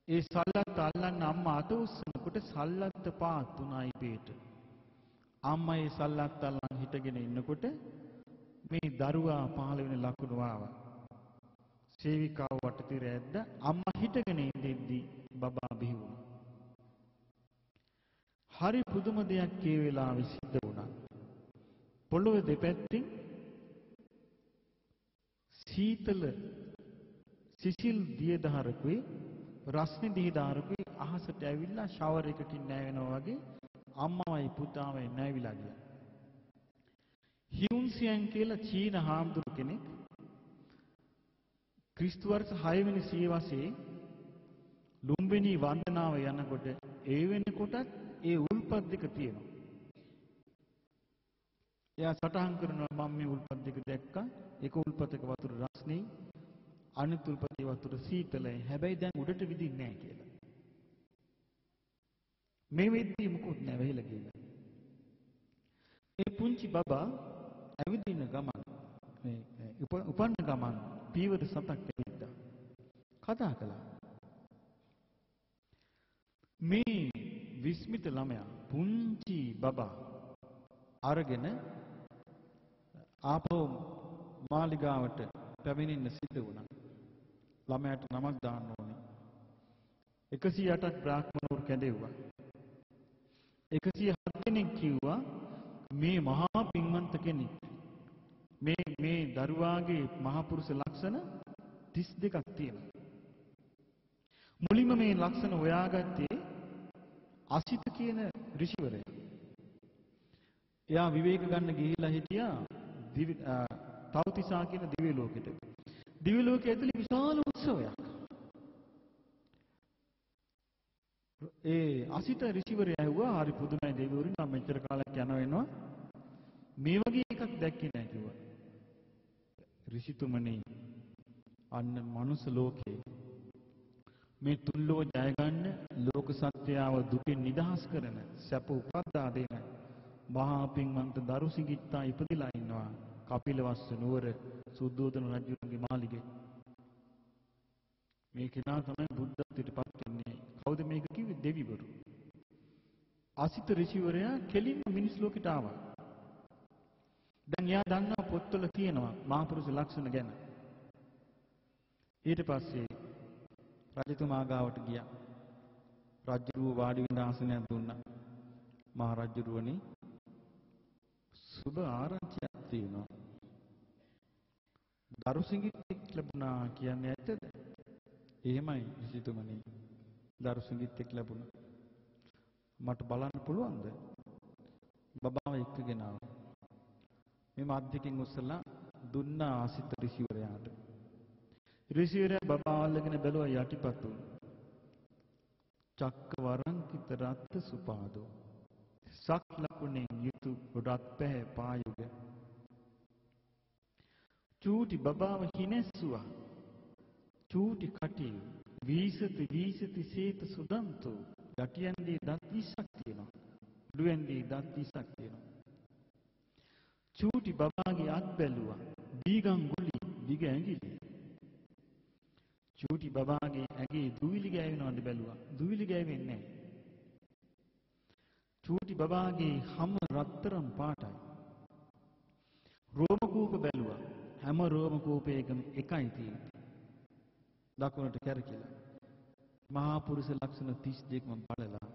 ඒ සල්ලත්ත අල්ලන්න අම්මා අත උස්සනකොට සල්ලත්ත පාත් තුනයි පේට. අම්මා ඒ සල්ලත්ත අල්ලන් හිටගෙන ඉන්නකොට මේ දරුවා පහළ වෙන ලකුණු ආවා. සේවිකාව වටතිර ඇද්ද අම්මා හිටගෙන ඉඳිද්දී බබා බිහි වුණා. හරි පුදුම දෙයක් ඒ වෙලාවේ සිද්ධ වුණා. පොළොවේ දෙපැත්තෙන් සීතල සිසිල් දිය දහරකුයි රස්නේ දිය දහරකුයි අහසට ඇවිල්ලා ෂවර් එකකින් නැවෙනවා වගේ අම්මවයි පුතාවයි නැවිලා ගියා. හියුන්සියන් කියලා චීන හාමුදුරු කෙනෙක් ක්‍රිස්තු වර්ෂ 6 වෙනි සියවසේ ලුම්බිනි වන්දනාව යනකොට ඒ වෙනකොටත් ඒ උල්පත් දෙක තියෙනවා. එයා සටහන් කරනවා මම මේ උල්පත් දෙක දැක්කා. එක උල්පතක වතුර රස්නේ අනිත් උල්පතේ වතුර සීතලයි. හැබැයි දැන් උඩට විදින්නේ නැහැ කියලා. මේ වෙද්දී මුකුත් නැහැ වෙහිලා ගිහලා. මේ පුංචි බබා ඇවිදින ගමන් මේ උපන්න ගමන් පීවර 7ක් ඇවිද්දා. කතා කළා. මේ විස්මිත ළමයා පුංචි බබා අරගෙන ආපහු මාලිගාවට පැමිණෙන්න සිද්ධ වුණා. ළමයාට නමක් දාන්න ඕනේ. 108ක් බ්‍රාහ්මණවරු කැඳෙව්වා. 107 දෙනෙක් කිව්වා මේ මහා පින්වන්ත කෙනෙක්. මේ දරුවාගේ මහා පුරුෂ ලක්ෂණ 32ක් තියෙනවා. මුලින්ම මේ ලක්ෂණ හොයාගත්තේ අසිත කියන ඍෂිවරයා. එයා විවේක ගන්න ගිහිලා හිටියා තවතිසා කියන දිව්‍ය ලෝකෙට. දිව්‍ය ලෝකයේ ඇතුලේ විශාල උත්සවයක්. ඒ අසිත ඍෂිවරයා ඇහුවා හරි පුදුමයි දෙවිවරුනි මම මෙච්චර කාලයක් යනවා වෙනවා මේ වගේ එකක් දැක්කේ නැහැ කිව්වා. ඍෂිතුමනි අන්න මනුස්ස ලෝකේ මේ තුන්ලෝ ජය ගන්න ලෝක සත්‍යයව දුකෙන් නිදහස් කරන සැප උපද්දා දෙන මහා පින්වන්ත දරුසිඟිත්තා ඉපදිලා ඉන්නවා කපිලවස්ස නුවර සුද්ධෝදන රජුගේ මාලිගේ. මේ කෙනා තමයි බුද්ධත්වයට පත් වෙන්නේ. කවුද මේක කිව්වේ? දෙවිවරු. අසිත ඍෂිවරයා කෙලින්ම මිනිස් ලෝකෙට ආවා. දැන් එයා දන්නවා පොත්වල තියෙනවා මහා පුරුෂ ලක්ෂණ ගැන. ඊට පස්සේ රජතුමා ගාවට ගියා. රජුව වාඩි වෙන ආසනයක් දුන්නා. මහා රජුරුවනි සුබ ආරංචියක් තියෙනවා. දරුසිඟිත්තෙක් ලැබුණා කියන්නේ ඇත්තද? එහෙමයි ඍෂිතුමනි. දරුසිඟිත්තෙක් ලැබුණා. මට බලන්න පුළුවන්ද? බබාව එක්කගෙන ආවා. මේ මද්දකින් උස්සලා දුන්නා ආසිත ඍෂිවරයාට. ඍෂිවරයා බබා අල්ලගෙන බැලුවා යටිපතුල්. චක්කවරංකිත රත්ත සුපාදෝ. සක් ලකුණෙන් යුතු රත් පැහැ පායුග. චූටි බබාව හිනැස්සුවා. චූටි කටේ වීසති සේත සුදන්තෝ. යටියන්දී දත් 20ක් තියෙනවා. උඩුවෙන්දී දත් 20ක් තියෙනවා. චූටි බබාගේ අත් බැලුවා. දීගම් ගුලි දිග ඇඟිලි. චූටි බබාගේ ඇඟේ දුවිලි ගෑවෙනවද බැලුවා. දුවිලි ගෑවෙන්නේ නැහැ. චූටි බබාගේ හැම රත්තරන් පාටයි. රෝම කූප බැලුවා. හැම රෝම කූපයකම එකයි තියෙන්නේ. දකුණට කැරකිලා. මහා පුරුෂ ලක්ෂණ 32ම බලලා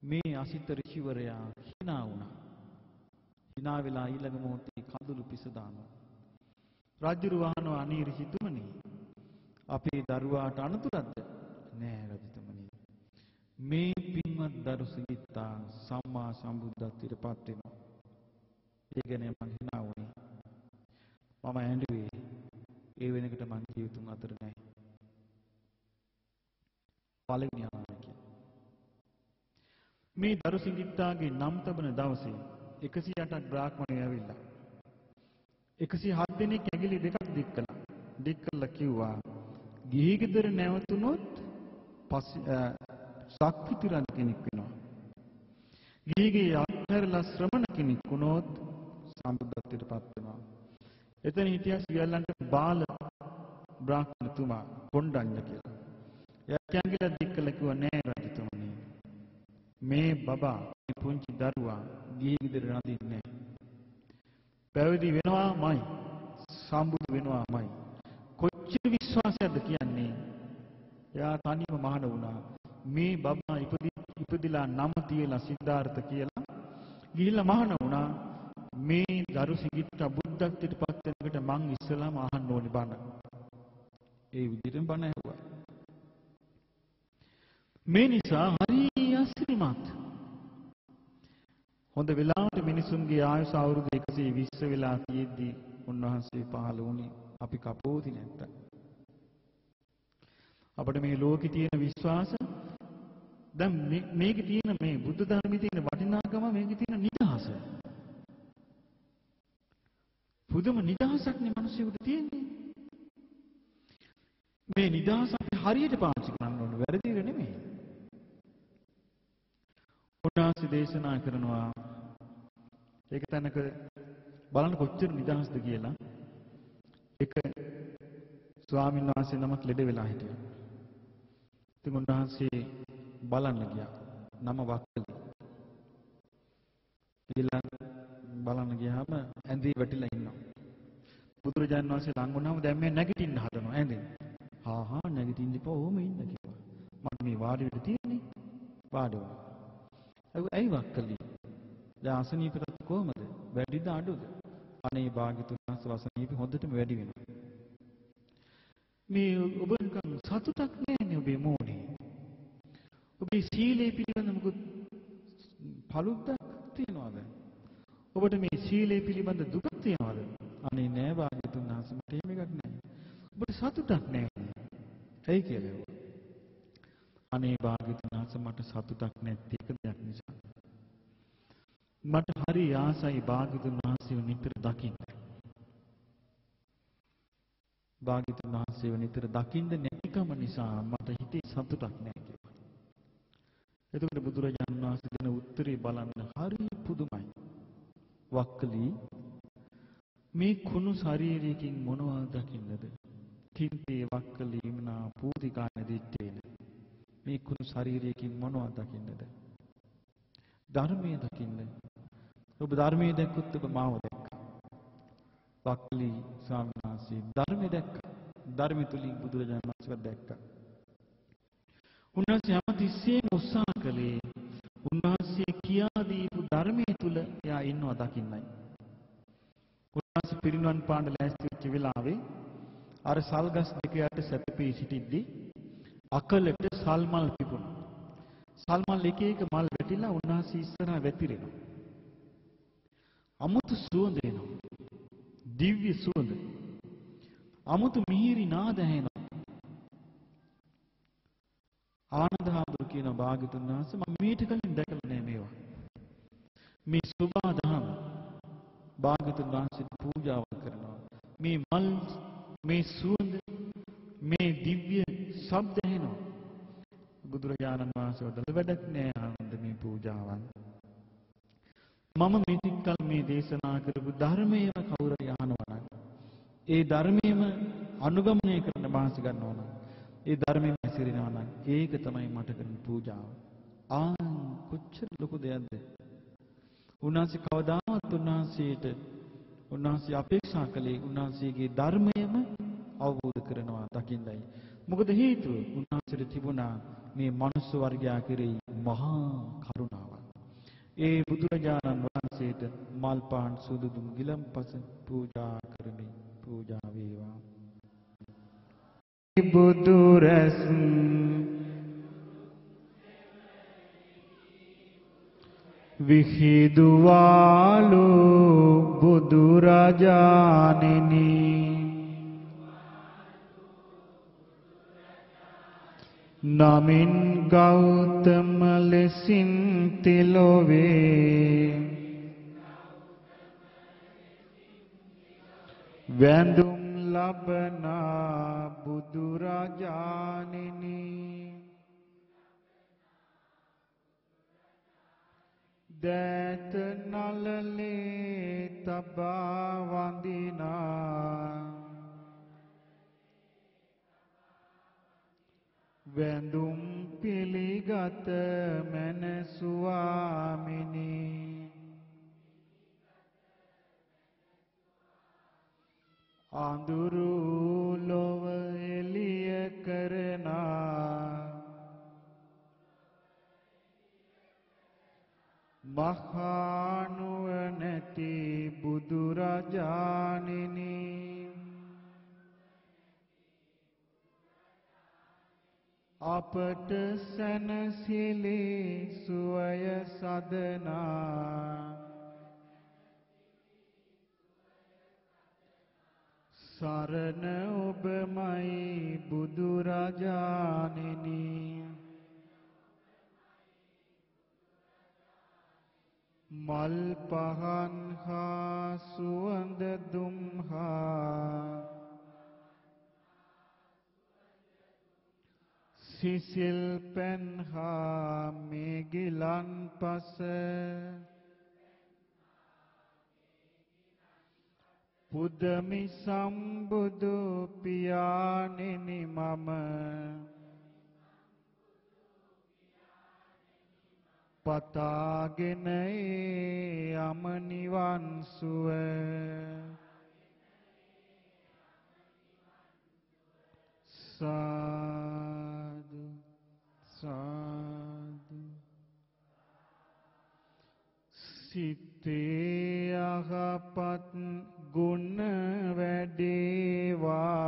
මේ අසිත ඍෂිවරයා hina වුණා. hina වෙලා ඊළඟ මොහොතේ කඳුළු පිස දානවා. රජුරු වහනවා අනීර හිතුමනි. අපේ දරුවාට අනතුරක්ද? නෑ රජතුමනි. මේ පින්වත් දරු සිඟිත්තා සම්මා සම්බුද්ධත්වයට පත් වෙනවා. ඒ ගැන මං hina වුණේ. මම ඇඬුවේ. ඒ වෙනකොට මං ජීවිතුන් අතර නෑ. පළවෙනි අනාගතය. මේ දරු සිඟිත්තාගේ නම් තබන දවසේ 108ක් බ්‍රාහ්මණයෝ ඇවිල්ලා 107 දෙනෙක් ඇඟිලි දෙකක් දික් කළා. දික් කළා කිව්වා ගිහි ගෙදර නැවතුනොත් ශක්තිති රජ කෙනෙක් වෙනවා. ගිහිගේ අත්හැරලා ශ්‍රමණ කෙනෙක් වුණොත් සම්බුද්ධත්වයට පත් වෙනවා. එතන හිටියා සියල්ලන්ට බාල බ්‍රාහ්මණතුමා කොණ්ඩඤ්ඤ කියලා. එයා ඇඟිලි දික් කළා කිව්වා නෑ රජතුමනි. මේ බබා මේ පුංචි දරුවා ගිහි ගෙදර රඳින්නේ නෑ. පැවිදි වෙනවාමයි සම්බුදු වෙනවාමයි. කොච්චර විශ්වාසයක්ද කියන්නේ. එයා තනියම මහාන වුණා. මේ බබා ඉපදිලා නම තියලා සිද්ධාර්ථ කියලා ගිහිල්ලා මහාන වුණා. මේ දරු සිඟිත්තා බුද්ධත්වයට පත් වෙනකොට මං ඉස්සලාම අහන්න ඕනේ බණ. ඒ විදිහටම බණ ඇහුවා. මේ නිසා හරි අසිරිමත්. හොඳ වෙලාවට මිනිසුන්ගේ ආයුෂ අවුරුදු 120 වෙලා තියෙද්දි උන්වහන්සේ පහළ වුණේ අපි කපෝති නැත්තම්. අපිට මේ ලෝකේ තියෙන විශ්වාස දැන් මේකේ තියෙන මේ බුද්ධ ධර්මයේ තියෙන වටිනාකම මේකේ තියෙන නිදහස. පුදුම නිදහසක් නේ මිනිස්සුන්ට තියෙන්නේ. මේ නිදහස අපි හරියට පාවිච්චි කරන්න ඕනේ වැරදිද නෙමෙයි. උන්වහන්සේ දේශනා කරනවා ඒක තැනක බලන්න කොච්චර නිදහස්ද කියලා. එක ස්වාමීන් වහන්සේ නමක් ලෙඩ වෙලා හිටියා. ඉතින් උන්වහන්සේ බලන්න ගියා. නම වක්කලි. ගිහලා බලන්න ගියාම ඇඳේ වැටිලා ඉන්නවා. බුදුරජාණන් වහන්සේ ළඟ වුණාම දැන් මේ නැගිටින්න හදනවා ඇඳෙන්. හා නැගිටින්න එපා ඕම ඉන්න කිව්වා. මට මේ වාඩි වෙන්න තියෙන්නේ. වාඩි වුණා. ඇයි වක්කලි? දැන් අසනීපට කොහමද? වැඩිද අඩුද? අනේ භාග්‍යතුන් වහන්සේ අසනීප හොඳටම වැඩි වෙනවා. මේ ඔබ නිකන් සතුටක් නැන්නේ ඔබේ මෝනේ. ඔබේ සීලේ පිළිබඳ මොකද පළුද්දක් තියනවාද? ඔබට මේ සීලේ පිළිබඳ දුකක් තියනවාද? අනේ නෑ භාග්‍යතුන් වහන්සේ මට එහෙම එකක් නෑ. ඔබට සතුටක් නෑ. ඇයි කියලා? අනේ භාග්‍යතුන් වහන්සේ මට සතුටක් නැති එක දෙයක් නිසා. මට හරි ආසයි භාග්‍යතුන් වහන්සේව නිතර දකින්න. භාග්‍යතුන් වහන්සේව නිතර දකින්න නැතිකම නිසා මට හිතේ සතුටක් නැහැ කියලා. එතකොට බුදුරජාණන් වහන්සේ දෙන උත්තරේ බලන්න හරි පුදුමයි. වක්කලි මේ කුණු ශරීරයකින් මොනවද දකින්නද? තින්තේ වක්කලි ඉමනා පූතිකාන දිත්තේන. මේ කුණු ශරීරයකින් මොනවද දකින්නද? ධර්මයේ දකින්න. ඔබ ධර්මයේ දැක්කොත් ඔබ මාව දැක්කා. වක්කලි ස්වාමීන් වහන්සේ ධර්මයේ දැක්කා. ධර්මය තුලින් බුදුරජාණන් වහන්සේ දැක්කා. උන්වහන්සේ හැමතිස්සෙම උත්සාහ කළේ උන්වහන්සේ කියා දීපු ධර්මයේ තුල එයා ඉන්නවා දකින්නයි. උන්වහන්සේ පිරිනුවන් පාන්න ලෑස්ති වෙච්ච වෙලාවේ අර සල්ගස් දෙක යට සැතපී සිටිද්දී අකලට සල්මල් පිපුණා. සල්මල් එක එක මල් වැටිලා උන්වහන්සේ ඉස්සරහා වැතිරෙනවා. අමුතු සුවඳ එනවා. දිව්‍ය සුවඳ. අමුතු මිහිරි නාද ඇහෙනවා. ආනන්ද හාමුදුරුවෝ කියන භාග්‍යතුන් වහන්සේ මම මීට කලින් දැකලා නෑ මේවා. මේ සුභා දහම භාග්‍යතුන් වහන්සේට පූජාවක් කරනවා. මේ මල් මේ සුවඳ මේ දිව්‍ය ශබ්ද ඇහෙනවා. බුදුරජාණන් වහන්සේ වදාළ වැඩක් නෑ ආනන්ද මේ පූජාවන්. මම මෙතිකල් මේ දේශනා කරපු ධර්මයේම කවුරු හරි අහනවා නම් ඒ ධර්මයේම අනුගමනය කරන්න මහන්සි ගන්නවා නම් ඒ ධර්මයෙන් ඇසිරෙනවා නම් ඒක තමයි මට කරන පූජාව. කොච්චර ලොකු දෙයක්ද? උන්වහන්සේ කවදාවත් උන්වහන්සේ අපේක්ෂා කළේ උන්වහන්සේගේ ධර්මයම අවබෝධ කරනවා දකින්නයි. මොකද හේතුව උන්වහන්සේට තිබුණා මේ මනුස්ස වර්ගයා කෙරෙහි මහා කරුණාවක්. ඒ බුදුරජාණන් වහන්සේ වහන්සේට මල් පාන් සුදු දුම් ගිලම්පස පූජා කරමි. පූජා වේවා. බුදු රැස් විහිදුවාලු බුදු රජාණෙනි නමින් ගෞතම ලෙසින් තිලොවේ වැඳුම් ලබනා බුදු රජාණෙනි දෑත නලලේ තබා වඳිනා වැඳුම් පිළිගත මැන ස්වාමිනී අඳුරු ලොව එළිය කරනා මහා නුවණැති බුදු රජාණෙනි අපට සැනසෙලි සුවය සදනා සරණ ඔබමයි බුදු රජාණෙනි මල් පහන් හා සුවඳ දුම් හා සිසිල් පැන් හා මේ ගිලන්පස පුදමි සම්බුදු පියාණෙනි මම පතාගෙන යම නිවන් සුව සාදු සාදු සිතේ යහපත් ගුණ වැඩේවා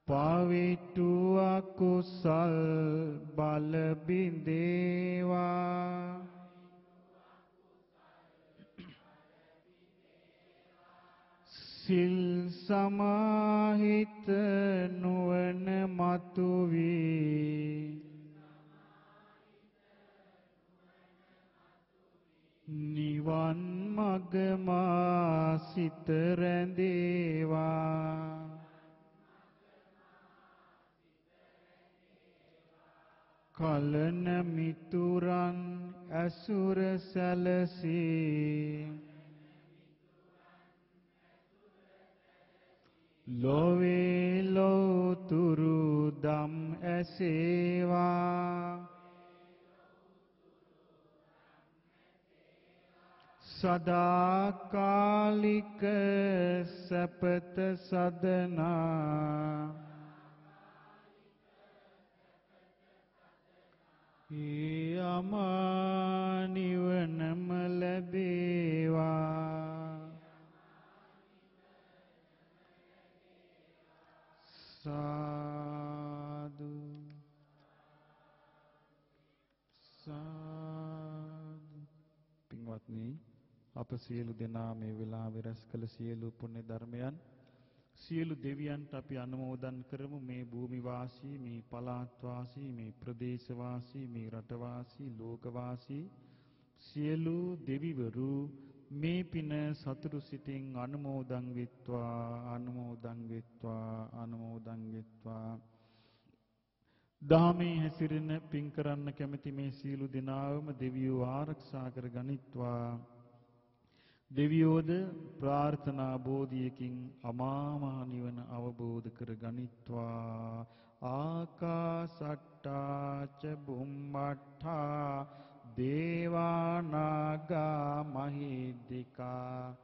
පවිතු අකුසල් බල බිඳේවා සිල් සමාහිත නුවණ මතුවී නිවන් මග මා සිත රැඳේවා කලන මිතුරන් ඇසුර සැලසී ලොවේ ලෝතුරු දම් ඇසේවා සදාකාලික සැපත සදනා යමා නිවනම ලැබේවා සාදු සාදු පින්වත්නි අප සියලු දෙනා මේ වෙලාවේ රැස් කළ සියලු පුණ්‍ය ධර්මයන් සියලු දෙවියන්ට අපි අනුමෝදන් කරමු මේ භූමි වාසී මේ පළාත් වාසී මේ ප්‍රදේශ වාසී මේ රට වාසී ලෝක වාසී සියලු දෙවිවරු මේ පින සතුටු සිතින් අනුමෝදන් වෙත්වා අනුමෝදන් වෙත්වා අනුමෝදන් වෙත්වා දාමේ හැසිරෙන පින් කරන්න කැමැති මේ සියලු දෙනාවම දෙවියෝ ආරක්ෂා කර ගනිත්වා දෙවියෝද ප්‍රාර්ථනා බෝධියකින් අමා මහ නිවන අවබෝධ කර ගනිත්වා ආකාසට්ටා ච බුම්මට්ටා දේවා නාග මහිද්దికා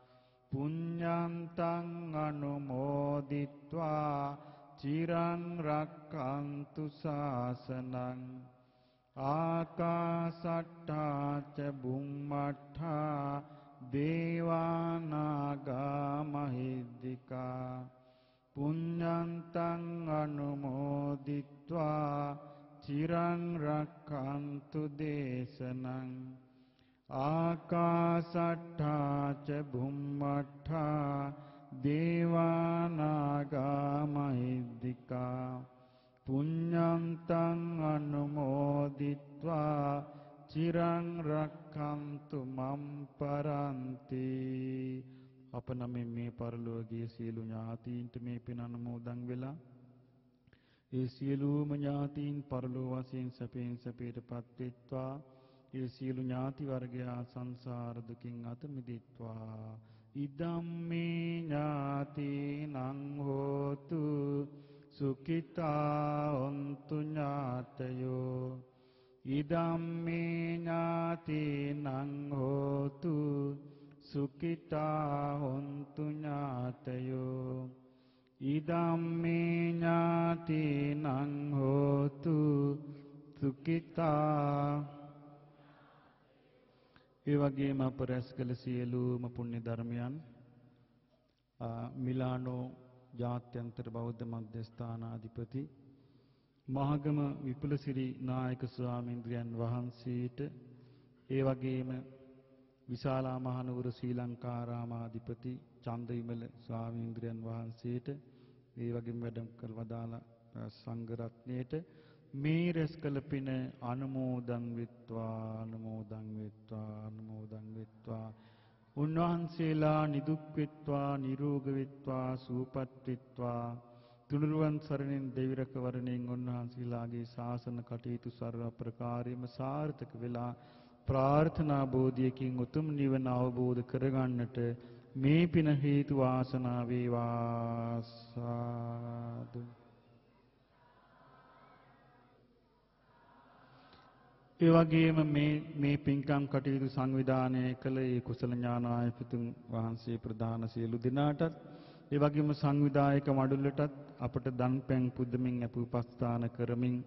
පුඤ්ඤන්තං අනුමෝදිත්වා චිරං රක්ඛන්තු ශාසනං ආකාසට්ඨා ච බුම්මට්ඨා දේවානාගා මහිද්దికා පුඤ්ඤන්තං අනුමෝදිත්වා චිරං රක්ඛන්තු දේශනං ආකාසට්ඨා ච බුම්මට්ඨා දේවානාගා මහිද්దికා පුඤ්ඤන්තං අනුමෝදිත්වා චිරං රක්ඛන්තු මම් පරන්ති. අප නමින් මේ පරලෝකීය සියලු ඥාතීන්ට මේ පින් අනුමෝදන් වෙලා ඒ සියලුම ඥාතීන් පරලෝ වශයෙන් සැපෙන් සැපයටපත් වෙත්වා. ඒ සියලු ඥාති වර්ගයා සංසාර දුකින් අත මිදෙත්වා. ඉදම්මේ ඥාතීනං හෝතු සුඛිතා හොන්තු ඥාතයෝ ඉදම්මේ ඥාතීනං හෝතු සුඛිතා හොන්තු ඥාතයෝ ඉදම්මේ ඥාතීනං හෝතු සුඛිතා. ඒ වගේම අප රැස් කළ සියලුම පුණ්‍ය ධර්මයන් මිලානෝ ජාත්‍යන්තර බෞද්ධ මධ්‍යස්ථානාධිපති මහගම විපුලසිරි නායක ස්වාමීන්ද්‍රයන් වහන්සේට, ඒ වගේම විශාලා මහනුවර ශ්‍රී ලංකාරාමාධිපති චන්දවිමල ස්වාමීන්ද්‍රයන් වහන්සේට, ඒ වගේම වැඩම කළ වදාළ සංඝ රත්නයට මේ රැස් කළ පින අනුමෝදන් වෙත්වා අනුමෝදන් වෙත්වා අනුමෝදන් වෙත්වා. උන්වහන්සේලා නිදුක් වෙත්වා නිරෝග වෙත්වා සුවපත් වෙත්වා. තුනුරුවන් සරණින් දෙවිරක වරණින් උන්වහන්සේලාගේ ශාසන කටයුතු සර්ව ප්‍රකාරයෙන්ම සාර්ථක වෙලා ප්‍රාර්ථනා බෝධියකින් උතුම් නිවන අවබෝධ කරගන්නට මේ පින හේතු වාසනා වේවා. සාදු. ඒ වගේම මේ පින්කම් කටයුතු සංවිධානය කළ ඒ කුසල ඥානායපතුන් වහන්සේ ප්‍රදාන සියලු දෙනාටත්, ඒ වගේම සංවිධායක මඩුල්ලටත් අපට දන් පැන් පුදමින් අපුපස්ථාන කරමින්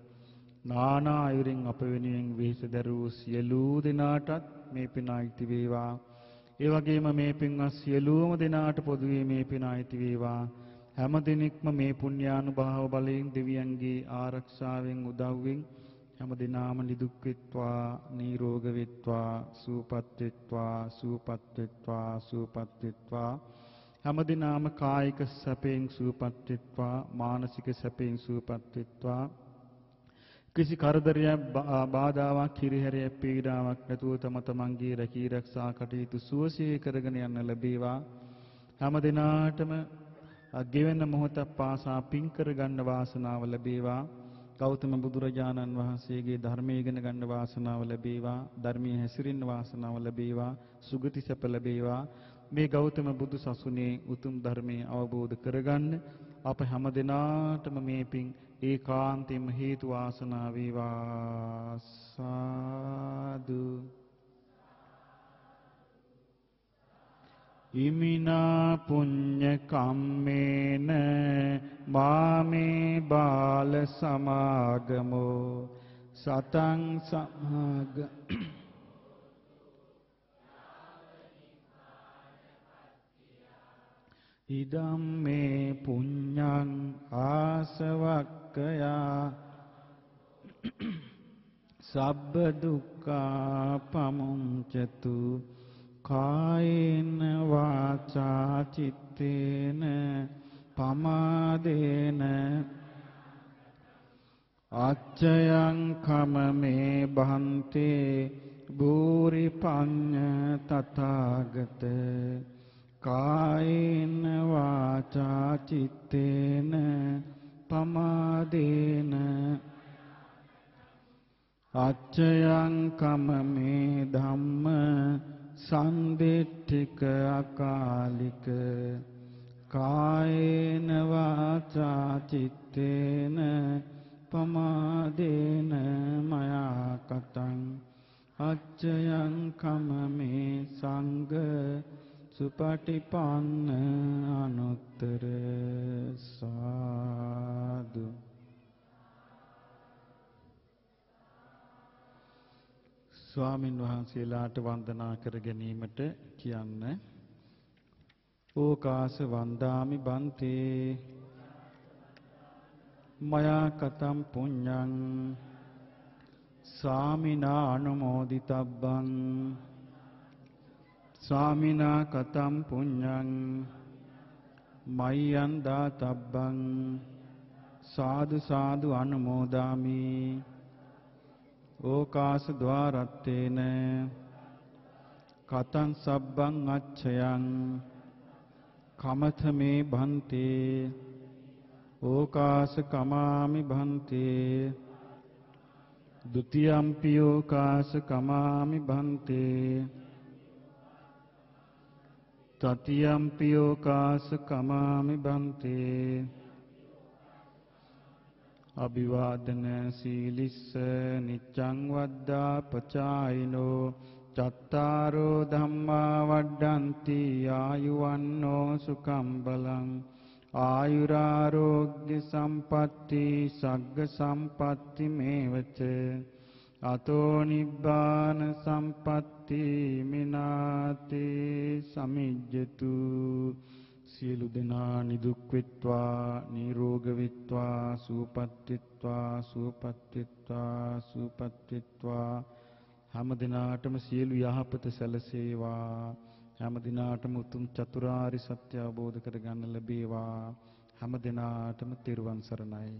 නානා අයුරින් අප වෙනුවෙන් වෙහෙස දැරූ සියලු දෙනාටත් මේ පින අයිති වේවා. ඒ වගේම මේ පින්වත් සියලුම දෙනාට පොදුවේ මේ පින අයිති වේවා. හැම දිනෙකම මේ පුණ්‍යානුභාව බලයෙන් දෙවියන්ගේ ආරක්ෂාවෙන් උදව්වෙන් හැම දිනාම නිදුක් වෙත්වා නිරෝග වෙත්වා සුවපත් වෙත්වා සුවපත් වෙත්වා සුවපත් වෙත්වා. හැම දිනාම කායික සැපයෙන් සුවපත් වෙත්වා මානසික සැපයෙන් සුවපත් වෙත්වා. කිසි කරදරයක් බාධාවක් හිරිහැරයක් පීඩාවක් නැතුව තම තමන්ගේ රැකී රක්ෂා කටයුතු සුවසේ කරගෙන යන්න ලැබේවා. හැම දිනාටම ගෙවෙන මොහොතක් පාසා පින් කරගන්න වාසනාව ලැබේවා. ගෞතම බුදුරජාණන් වහන්සේගේ ධර්මය ඉගෙන ගන්න වාසනාව ලැබේවා. ධර්මයේ හැසිරෙන්න වාසනාව ලැබේවා. සුගති සැප ලැබේවා. මේ ගෞතම බුදු සසුනේ උතුම් ධර්මයේ අවබෝධ කරගන්න අප හැම දිනාටම මේ පින් ඒකාන්තයෙන්ම හේතු වාසනා වේවා. සාදු. ඉමිනා පුඤ්ඤ කම්මේන මාමේ බාල සමාගමෝ සතං සමාග ඉදම්මේ පුඤ්ඤං ආසවක්කයා සබ්බ දුක්ඛා පමුංචතු කායේන වාචා චිත්තේන පමාදේන අච්චයං කමමේ බහන්තේ භූරි පඤ්ඤ තථාගත කායේන වාචා චිත්තේන පමාදේන අච්චයං කමමේ ධම්ම සම්දිට්ඨික අකාලික කායේන වාචා චිත්තේන පමාදේන මයා කතං අච්චයං කමමේ සංඝ සුපටිපන්න අනුත්තර සා ස්වාමින් වහන්සේලාට වන්දනා කර ගැනීමට කියන්න. ඕකාස වන්දාමි බන්තේ මයා කතම් පුඤ්ඤං සාමිනා අනුමෝදිතබ්බං සාමිනා කතම් පුඤ්ඤං මය්‍යං දාතබ්බං සාදු සාදු අනුමෝදාමි ඕකාස ద్వාරත්තේන කතං සබ්බං අච්ඡයං කමතමේ භන්තේ ඕකාස කමාමි භන්තේ ဒ ුතියම්පි ඕකාස කමාමි භන්තේ තතියම්පි ඕකාස කමාමි භන්තේ අභිවාදන සීලිස්ස නිච්ඡං වද්දා පචායිනෝ චත්තාරෝ ධම්මා වඩ්ඩಂತಿ ආයුවන්නෝ සුඛං බලං ආයුරාෝග්‍ය සම්පatti සග්ග සම්පatti මේවච අතෝ නිබ්බාන සම්පatti මිනාති සමිජ්ජතු සියලු දෙනා නිදුක් වෙත්වා නිරෝග වෙත්වා සුවපත් වෙත්වා සුවපත් වෙත්වා සුවපත් වෙත්වා හැම දිනාටම සියලු යහපත සැලසේවා හැම දිනාටම උතුම් චතුරාර්ය සත්‍ය අවබෝධ කරගන්න ලැබේවා හැම දිනාටම තෙරුවන් සරණයි